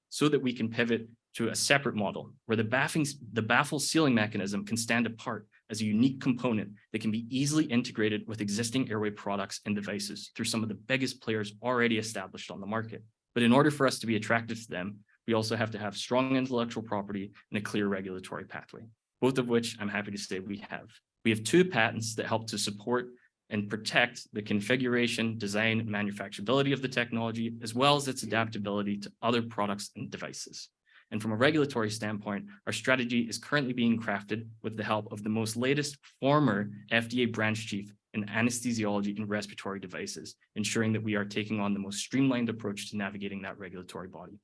so that we can pivot to a separate model where the baffle sealing mechanism can stand apart as a unique component that can be easily integrated with existing airway products and devices through some of the biggest players already established on the market. But in order for us to be attractive to them, we also have to have strong intellectual property and a clear regulatory pathway, both of which I'm happy to say we have. We have 2 patents that help to support and protect the configuration, design, and manufacturability of the technology, as well as its adaptability to other products and devices. And from a regulatory standpoint, our strategy is currently being crafted with the help of the most latest former FDA branch chief in anesthesiology and respiratory devices, ensuring that we are taking on the most streamlined approach to navigating that regulatory body.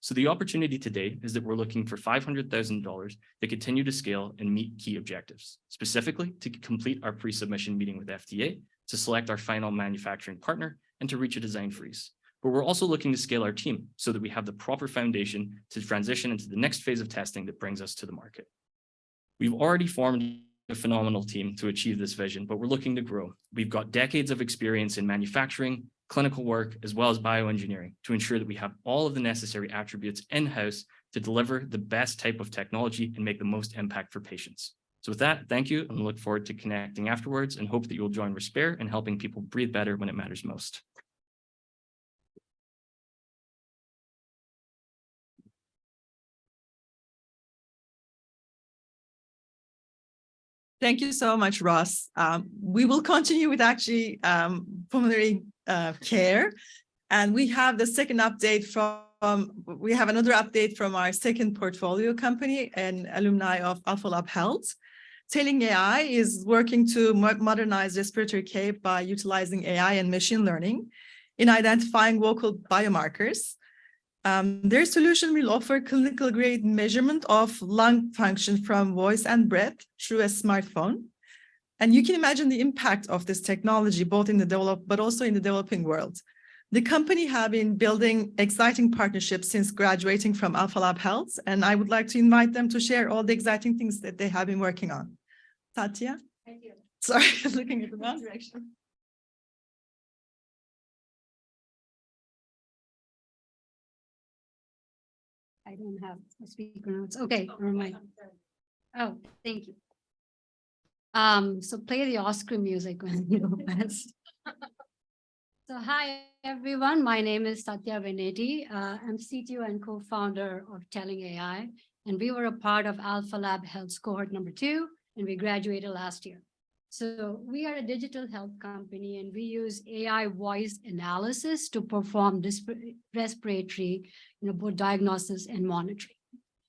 So the opportunity today is that we're looking for $500,000 to continue to scale and meet key objectives, specifically to complete our pre-submission meeting with FDA, to select our final manufacturing partner, and to reach a design freeze. but we're also looking to scale our team so that we have the proper foundation to transition into the next phase of testing that brings us to the market. We've already formed a phenomenal team to achieve this vision, but we're looking to grow. We've got decades of experience in manufacturing, clinical work, as well as bioengineering to ensure that we have all of the necessary attributes in-house to deliver the best type of technology and make the most impact for patients. So with that, thank you, and look forward to connecting afterwards and hope that you'll join Respair in helping people breathe better when it matters most. Thank you so much, Ross. We will continue with actually pulmonary care. And we have the second update we have another update from our second portfolio company and alumni of AlphaLab Health. Telling AI is working to modernize respiratory care by utilizing AI and machine learning in identifying vocal biomarkers. Their solution will offer clinical grade measurement of lung function from voice and breath through a smartphone. And you can imagine the impact of this technology, both in the developed, but also in the developing world. The company have been building exciting partnerships since graduating from AlphaLab Health, and I would like to invite them to share all the exciting things that they have been working on. Satya? Thank you. Sorry, looking at the wrong direction. I don't have a speaker notes. Okay, never mind. Oh, thank you. So play the Oscar music when you go best. So hi, everyone. My name is Satya Veneti. I'm CTO and co-founder of Telling AI, and we were a part of AlphaLab Health's cohort number 2, and we graduated last year. So we are a digital health company, and we use AI voice analysis to perform respiratory, both diagnosis and monitoring.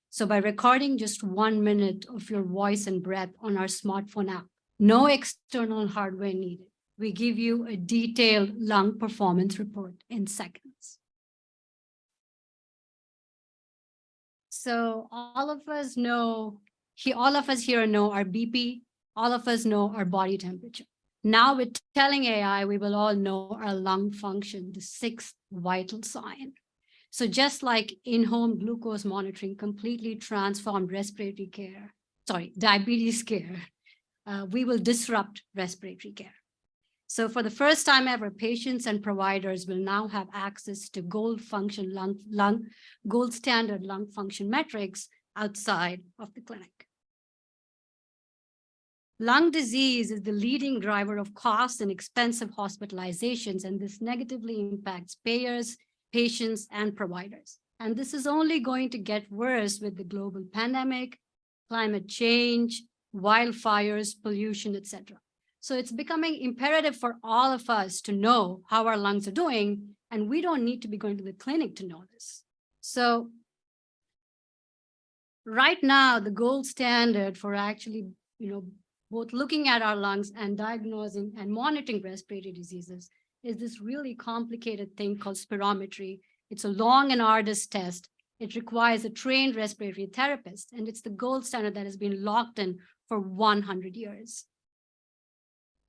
So by recording just 1 minute of your voice and breath on our smartphone app, no external hardware needed, we give you a detailed lung performance report in seconds. So all of us here know our BP, all of us know our body temperature. Now with Telling AI, we will all know our lung function, the 6th vital sign. So just like in-home glucose monitoring completely transformed diabetes care, we will disrupt respiratory care. So for the first time ever, patients and providers will now have access to gold standard lung function metrics outside of the clinic. Lung disease is the leading driver of costs and expensive hospitalizations, and this negatively impacts payers, patients, and providers. And this is only going to get worse with the global pandemic, climate change, wildfires, pollution, etc. So it's becoming imperative for all of us to know how our lungs are doing, and we don't need to be going to the clinic to know this. So right now, the gold standard for actually, both looking at our lungs and diagnosing and monitoring respiratory diseases is this really complicated thing called spirometry. It's a long and arduous test. It requires a trained respiratory therapist, and it's the gold standard that has been locked in for 100 years.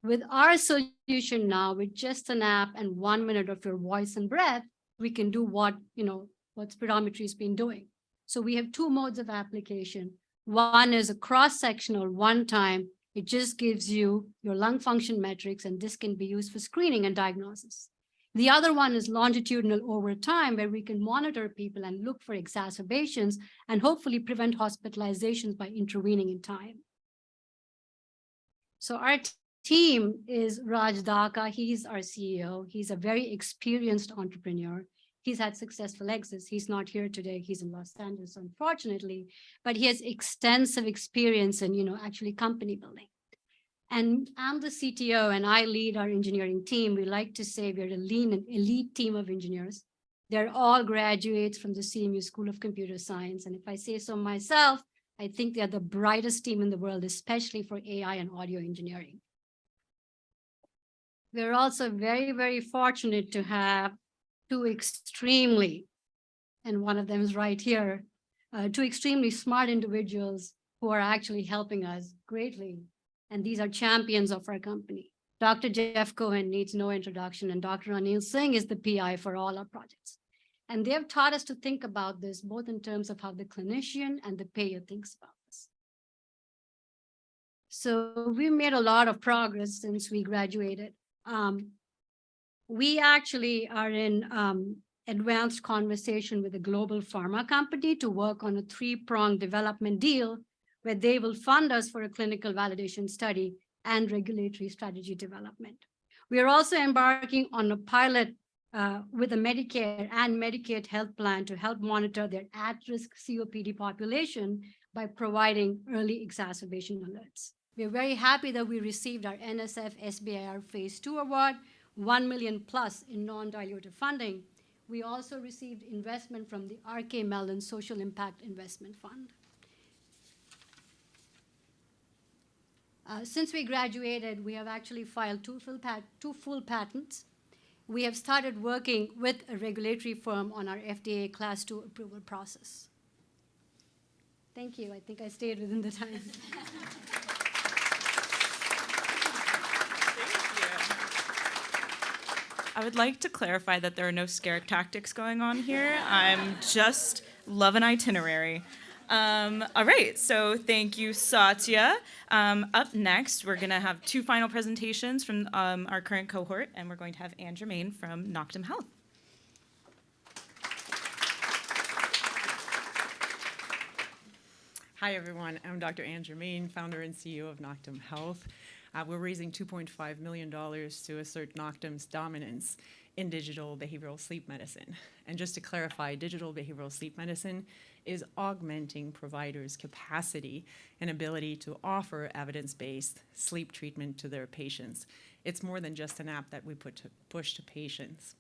With our solution now, with just an app and 1 minute of your voice and breath, we can do what spirometry has been doing. So we have 2 modes of application. One is a cross-sectional one-time. It just gives you your lung function metrics, and this can be used for screening and diagnosis. The other one is longitudinal over time, where we can monitor people and look for exacerbations and hopefully prevent hospitalizations by intervening in time. So our team is Raj Dhaka. He's our CEO. He's a very experienced entrepreneur. He's had successful exits. He's not here today. He's in Los Angeles, unfortunately, but he has extensive experience in, actually company building. And I'm the CTO, and I lead our engineering team. We like to say we're a lean and elite team of engineers. They're all graduates from the CMU School of Computer Science. And if I say so myself, I think they're the brightest team in the world, especially for AI and audio engineering. We're also very, very fortunate to have 2 extremely, and one of them is right here, 2 extremely smart individuals who are actually helping us greatly. And these are champions of our company. Dr. Jeff Cohen needs no introduction, and Dr. Anil Singh is the PI for all our projects. And they have taught us to think about this both in terms of how the clinician and the payer thinks about this. So we made a lot of progress since we graduated. We actually are in advanced conversation with a global pharma company to work on a three-pronged development deal where they will fund us for a clinical validation study and regulatory strategy development. We are also embarking on a pilot with a Medicare and Medicaid health plan to help monitor their at-risk COPD population by providing early exacerbation alerts. We're very happy that we received our NSF SBIR Phase 2 award, 1 million plus in non-dilutive funding. We also received investment from the R.K. Mellon Social Impact Investment Fund. Since we graduated, we have actually filed two full patents. We have started working with a regulatory firm on our FDA Class 2 approval process. Thank you. I think I stayed within the time. I would like to clarify that there are no scare tactics going on here. I'm just love an itinerary. All right, so thank you, Satya. Up next, we're gonna have two final presentations from our current cohort, and we're going to have Anne Germain from Noctem Health. Hi, everyone. I'm Dr. Anne Germain, founder and CEO of Noctem Health. We're raising $2.5 million to assert Noctem's dominance in digital behavioral sleep medicine. And just to clarify, digital behavioral sleep medicine is augmenting providers' capacity and ability to offer evidence-based sleep treatment to their patients. It's more than just an app that we push to patients.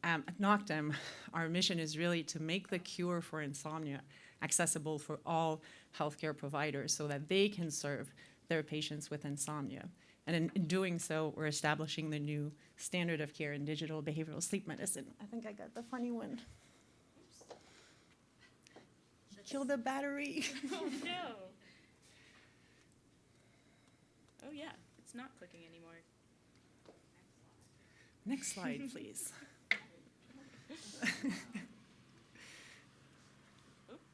At Noctem, our mission is really to make the cure for insomnia accessible for all healthcare providers so that they can serve their patients with insomnia. And in doing so, we're establishing the new standard of care in digital behavioral sleep medicine. I think I got the funny one. Kill the battery. Oh, no. Oh, yeah, it's not clicking anymore. Next slide, please.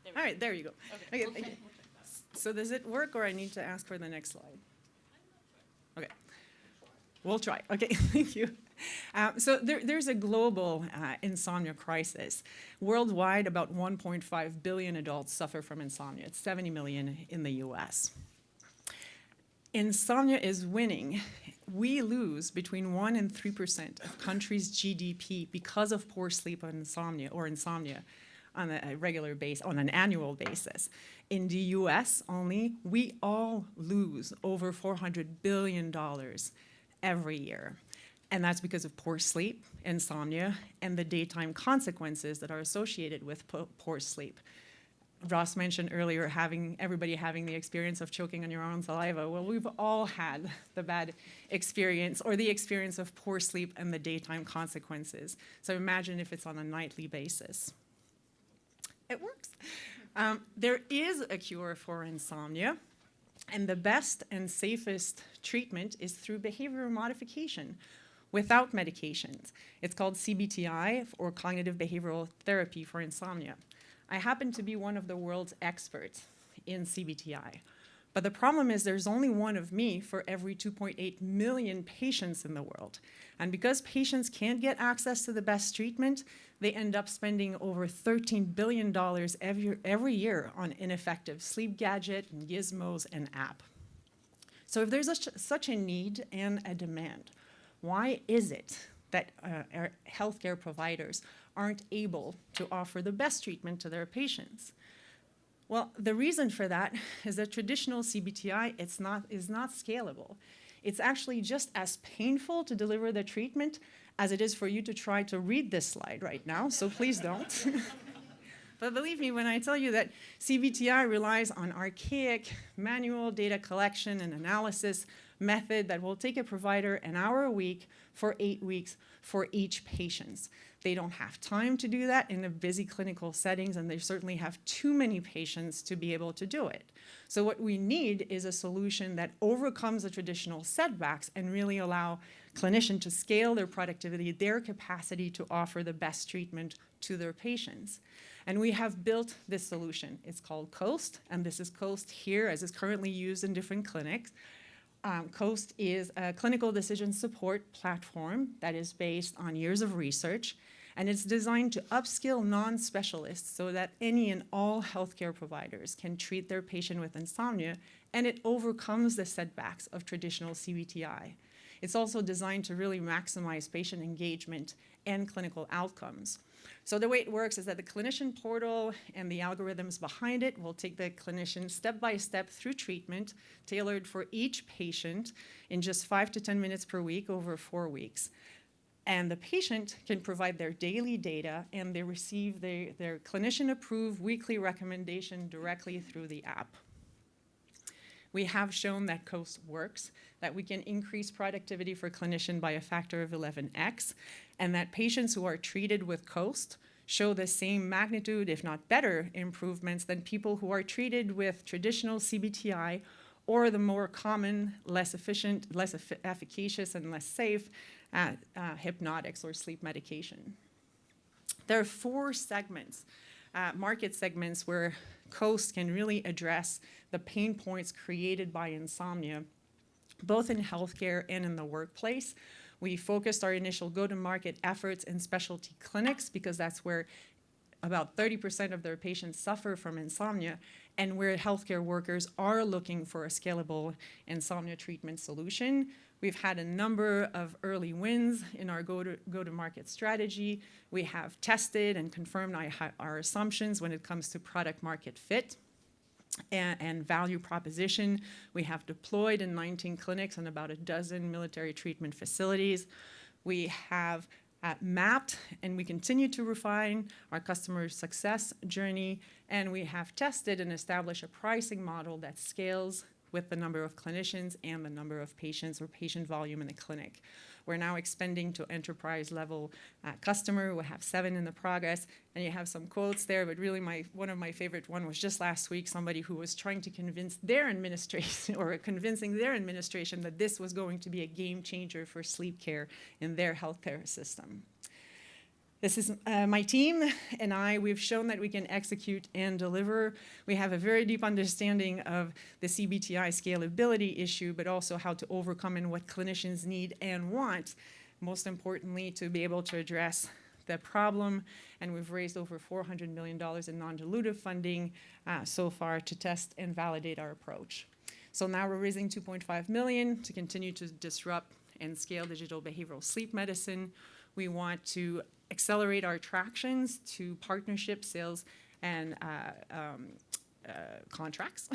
All right, there you go. Okay, thank you. So does it work, or I need to ask for the next slide? Okay, we'll try. Okay, thank you. So there's a global insomnia crisis. Worldwide, about 1.5 billion adults suffer from insomnia. It's 70 million in the US. Insomnia is winning. We lose between 1% and 3% of countries' GDP because of poor sleep and insomnia on a regular basis, on an annual basis. In the US only, we all lose over $400 billion every year. And that's because of poor sleep, insomnia, and the daytime consequences that are associated with poor sleep. Ross mentioned earlier everybody having the experience of choking on your own saliva. Well, we've all had the bad experience or the experience of poor sleep and the daytime consequences. So imagine if it's on a nightly basis. It works. There is a cure for insomnia, and the best and safest treatment is through behavioral modification without medications. It's called CBTI, or cognitive behavioral therapy for insomnia. I happen to be one of the world's experts in CBTI. But the problem is there's only one of me for every 2.8 million patients in the world. And because patients can't get access to the best treatment, they end up spending over $13 billion every year on ineffective sleep gadget and gizmos and app. So if there's such a need and a demand, why is it that our healthcare providers aren't able to offer the best treatment to their patients? Well, the reason for that is that traditional CBTI is not scalable. It's actually just as painful to deliver the treatment as it is for you to try to read this slide right now, so please don't. But believe me when I tell you that CBTI relies on archaic manual data collection and analysis method that will take a provider an hour a week for 8 weeks for each patient. They don't have time to do that in a busy clinical settings, and they certainly have too many patients to be able to do it. So what we need is a solution that overcomes the traditional setbacks and really allow clinicians to scale their productivity, their capacity to offer the best treatment to their patients. And we have built this solution. It's called COAST, and this is COAST here as it's currently used in different clinics. COAST is a clinical decision support platform that is based on years of research, and it's designed to upskill non-specialists so that any and all healthcare providers can treat their patient with insomnia, and it overcomes the setbacks of traditional CBTI. It's also designed to really maximize patient engagement and clinical outcomes. So the way it works is that the clinician portal and the algorithms behind it will take the clinician step by step through treatment tailored for each patient in just 5 to 10 minutes per week over 4 weeks. And the patient can provide their daily data, and they receive their clinician-approved weekly recommendation directly through the app. We have shown that COAST works, that we can increase productivity for clinician by a factor of 11x, and that patients who are treated with COAST show the same magnitude, if not better, improvements than people who are treated with traditional CBTI or the more common, less efficient, less efficacious, and less safe hypnotics or sleep medication. There are 4 segments, market segments, where COAST can really address the pain points created by insomnia, both in healthcare and in the workplace. We focused our initial go-to-market efforts in specialty clinics because that's where about 30% of their patients suffer from insomnia, and where healthcare workers are looking for a scalable insomnia treatment solution. We've had a number of early wins in our go-to-market strategy. We have tested and confirmed our assumptions when it comes to product market fit and value proposition. We have deployed in 19 clinics and about a dozen military treatment facilities. We have mapped and we continue to refine our customer success journey, and we have tested and established a pricing model that scales with the number of clinicians and the number of patients or patient volume in the clinic. We're now expanding to enterprise level customer. We have 7 in the progress, and you have some quotes there, but really one of my favorite one was just last week, somebody who was trying to convince their administration or convincing their administration that this was going to be a game changer for sleep care in their healthcare system. This is my team and I. We've shown that we can execute and deliver. We have a very deep understanding of the CBTI scalability issue, but also how to overcome and what clinicians need and want, most importantly, to be able to address the problem. And we've raised over $400 million in non-dilutive funding so far to test and validate our approach. So now we're raising $2.5 million to continue to disrupt and scale digital behavioral sleep medicine. We want to accelerate our tractions to partnership sales and contracts.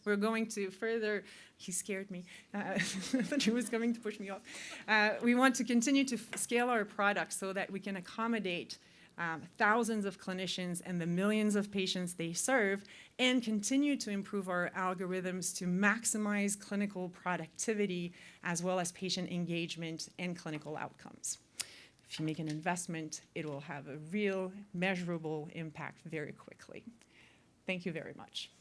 We're going to further, he scared me, I thought he was going to push me off. We want to continue to scale our products so that we can accommodate thousands of clinicians and the millions of patients they serve, and continue to improve our algorithms to maximize clinical productivity as well as patient engagement and clinical outcomes. If you make an investment, it will have a real measurable impact very quickly. Thank you very much.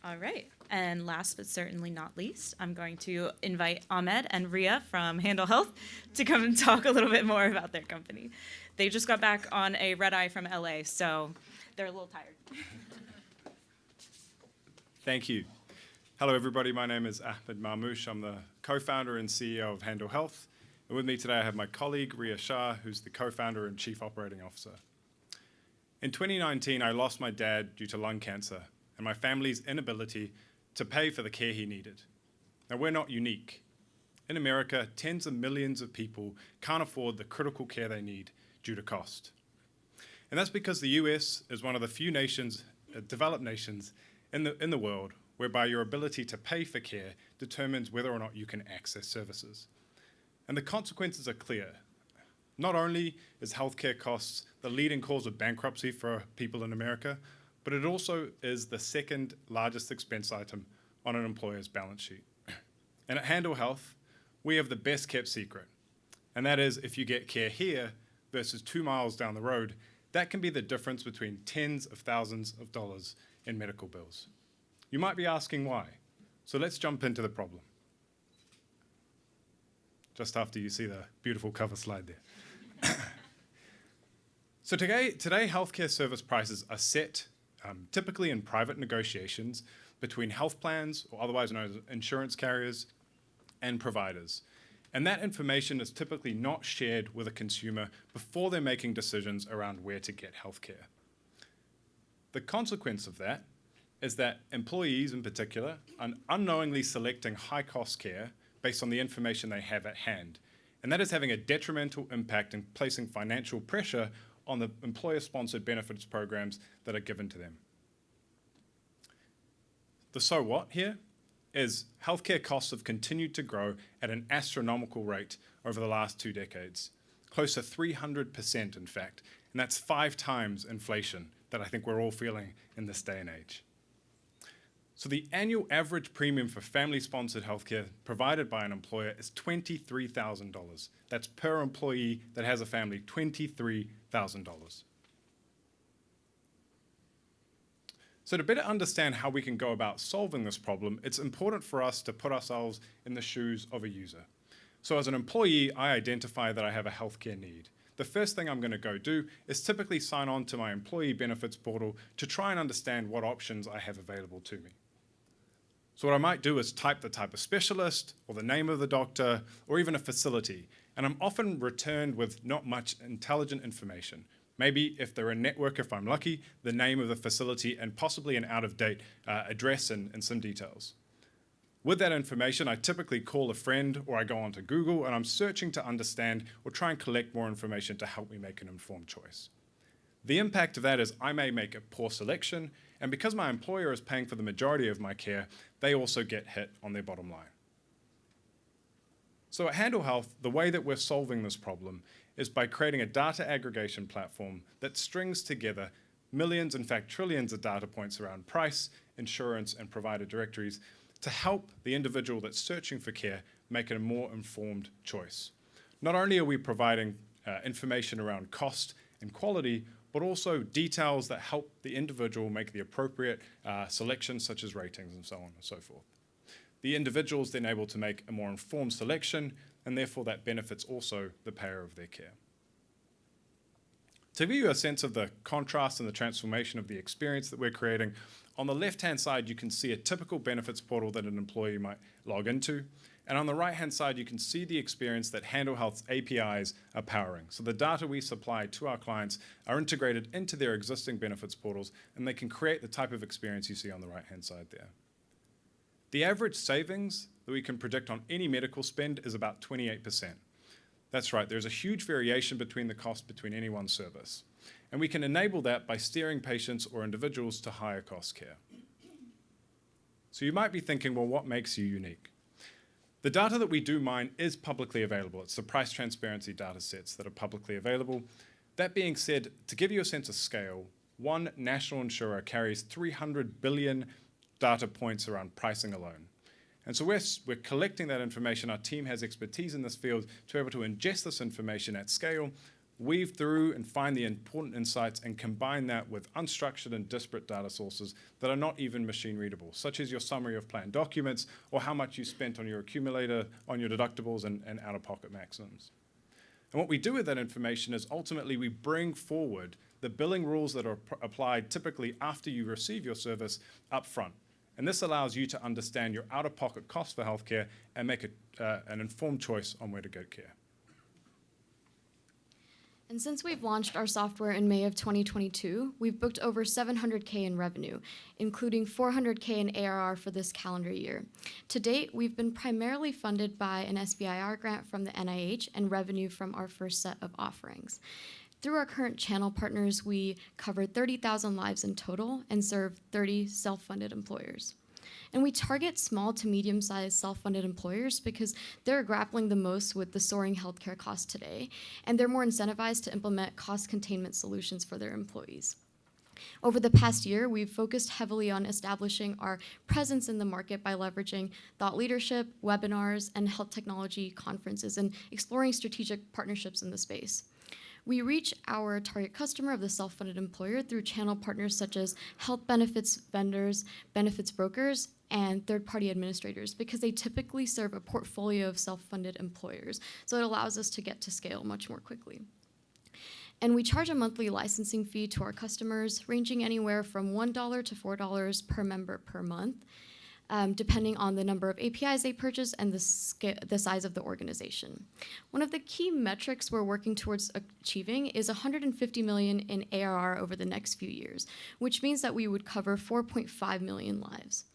All right, and last but certainly not least, I'm going to invite Ahmed and Ria from Handl Health to come and talk a little bit more about their company. They just got back on a red eye from LA, so they're a little tired. Thank you. Hello, everybody. My name is Ahmed Marmoush. I'm the co-founder and CEO of Handl Health. And with me today, I have my colleague, Ria Shah, who's the co-founder and chief operating officer. In 2019, I lost my dad due to lung cancer and my family's inability to pay for the care he needed. Now, we're not unique. In America, tens of millions of people can't afford the critical care they need due to cost. And that's because the US is one of the few nations, developed nations in the world whereby your ability to pay for care determines whether or not you can access services. And the consequences are clear. Not only is healthcare costs the leading cause of bankruptcy for people in America, but it also is the second largest expense item on an employer's balance sheet. And at Handl Health, we have the best kept secret. And that is, if you get care here versus 2 miles down the road, that can be the difference between tens of thousands of dollars in medical bills. You might be asking why. So let's jump into the problem. Just after you see the beautiful cover slide there. So today, healthcare service prices are set typically in private negotiations between health plans, or otherwise known as insurance carriers, and providers. And that information is typically not shared with a consumer before they're making decisions around where to get healthcare. The consequence of that is that employees in particular are unknowingly selecting high-cost care based on the information they have at hand. And that is having a detrimental impact and placing financial pressure on the employer-sponsored benefits programs that are given to them. The so what here is healthcare costs have continued to grow at an astronomical rate over the last 2 decades, close to 300% in fact, and that's 5 times inflation that I think we're all feeling in this day and age. So the annual average premium for family-sponsored healthcare provided by an employer is $23,000. That's per employee that has a family, $23,000. So to better understand how we can go about solving this problem, it's important for us to put ourselves in the shoes of a user. So as an employee, I identify that I have a healthcare need. The first thing I'm going to go do is typically sign on to my employee benefits portal to try and understand what options I have available to me. So what I might do is type the type of specialist, or the name of the doctor, or even a facility, and I'm often returned with not much intelligent information. Maybe if they're a network, if I'm lucky, the name of the facility and possibly an out-of-date address and some details. With that information, I typically call a friend or I go onto Google and I'm searching to understand or try and collect more information to help me make an informed choice. The impact of that is I may make a poor selection, and because my employer is paying for the majority of my care, they also get hit on their bottom line. So at Handl Health, the way that we're solving this problem is by creating a data aggregation platform that strings together millions, in fact trillions of data points around price, insurance, and provider directories to help the individual that's searching for care make a more informed choice. Not only are we providing information around cost and quality, but also details that help the individual make the appropriate selections, such as ratings and so on and so forth. The individual is then able to make a more informed selection, and therefore that benefits also the payer of their care. To give you a sense of the contrast and the transformation of the experience that we're creating, on the left-hand side you can see a typical benefits portal that an employee might log into, and on the right-hand side you can see the experience that Handl Health's APIs are powering. So the data we supply to our clients are integrated into their existing benefits portals, and they can create the type of experience you see on the right-hand side there. The average savings that we can predict on any medical spend is about 28%. That's right, there's a huge variation between the cost between any one service. And we can enable that by steering patients or individuals to higher cost care. So you might be thinking, well, what makes you unique? The data that we do mine is publicly available. It's the price transparency data sets that are publicly available. That being said, to give you a sense of scale, one national insurer carries 300 billion data points around pricing alone. And so we're collecting that information. Our team has expertise in this field to be able to ingest this information at scale, weave through and find the important insights, and combine that with unstructured and disparate data sources that are not even machine readable, such as your summary of plan documents or how much you spent on your accumulator, on your deductibles and out-of-pocket maximums. And what we do with that information is ultimately we bring forward the billing rules that are applied typically after you receive your service up front. And this allows you to understand your out-of-pocket costs for healthcare and make an informed choice on where to get care. And since we've launched our software in May of 2022, we've booked over $700K in revenue, including $400K in ARR for this calendar year. To date, we've been primarily funded by an SBIR grant from the NIH and revenue from our first set of offerings. Through our current channel partners, we covered 30,000 lives in total and serve 30 self-funded employers. And we target small to medium-sized self-funded employers because they're grappling the most with the soaring healthcare costs today, and they're more incentivized to implement cost containment solutions for their employees. Over the past year, we've focused heavily on establishing our presence in the market by leveraging thought leadership, webinars, and health technology conferences, and exploring strategic partnerships in the space. We reach our target customer of the self-funded employer through channel partners such as health benefits vendors, benefits brokers, and third-party administrators because they typically serve a portfolio of self-funded employers. So it allows us to get to scale much more quickly. And we charge a monthly licensing fee to our customers, ranging anywhere from $1 to $4 per member per month, depending on the number of APIs they purchase and the size of the organization. One of the key metrics we're working towards achieving is 150 million in ARR over the next few years, which means that we would cover 4.5 million lives.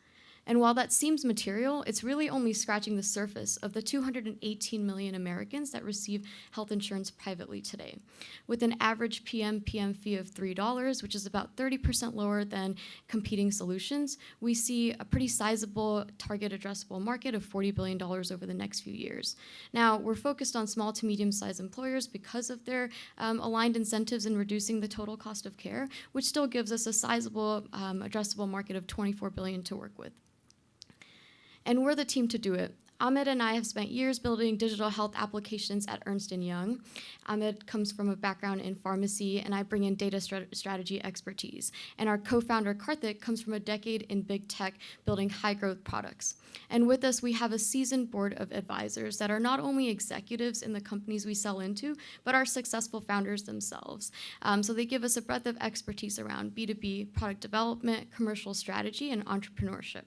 And while that seems material, it's really only scratching the surface of the 218 million Americans that receive health insurance privately today. With an average PM fee of $3, which is about 30% lower than competing solutions, we see a pretty sizable target addressable market of $40 billion over the next few years. Now, we're focused on small to medium-sized employers because of their aligned incentives in reducing the total cost of care, which still gives us a sizable addressable market of $24 billion to work with. And we're the team to do it. Ahmed and I have spent years building digital health applications at Ernst & Young. Ahmed comes from a background in pharmacy, and I bring in data strategy expertise. And our co-founder, Karthik, comes from a decade in big tech building high-growth products. And with us, we have a seasoned board of advisors that are not only executives in the companies we sell into, but are successful founders themselves. So they give us a breadth of expertise around B2B, product development, commercial strategy, and entrepreneurship.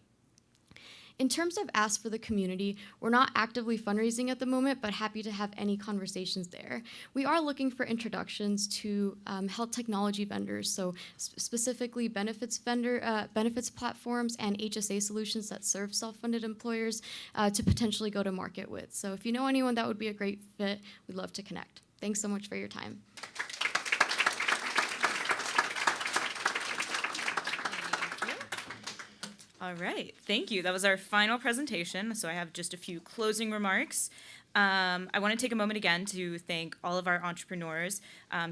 In terms of ask for the community, we're not actively fundraising at the moment, but happy to have any conversations there. We are looking for introductions to health technology vendors, so specifically benefits platforms and HSA solutions that serve self-funded employers to potentially go to market with. So if you know anyone that would be a great fit, we'd love to connect. Thanks so much for your time. All right, thank you. That was our final presentation, so I have just a few closing remarks. I want to take a moment again to thank all of our entrepreneurs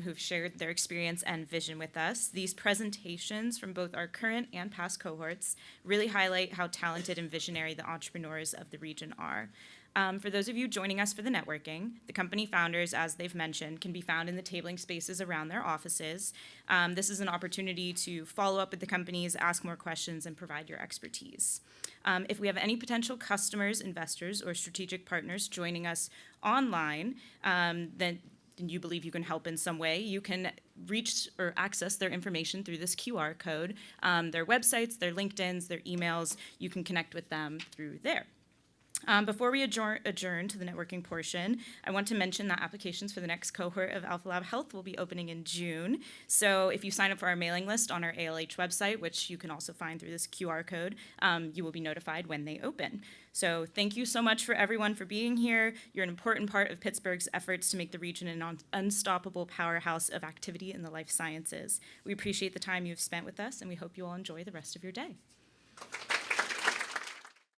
who've shared their experience and vision with us. These presentations from both our current and past cohorts really highlight how talented and visionary the entrepreneurs of the region are. For those of you joining us for the networking, the company founders, as they've mentioned, can be found in the tabling spaces around their offices. This is an opportunity to follow up with the companies, ask more questions, and provide your expertise. If we have any potential customers, investors, or strategic partners joining us online, then you believe you can help in some way, you can reach or access their information through this QR code, their websites, their LinkedIns, their emails. You can connect with them through there. Before we adjourn to the networking portion, I want to mention that applications for the next cohort of AlphaLab Health will be opening in June. So if you sign up for our mailing list on our ALH website, which you can also find through this QR code, you will be notified when they open. So thank you so much for everyone for being here. You're an important part of Pittsburgh's efforts to make the region an unstoppable powerhouse of activity in the life sciences. We appreciate the time you've spent with us, and we hope you all enjoy the rest of your day.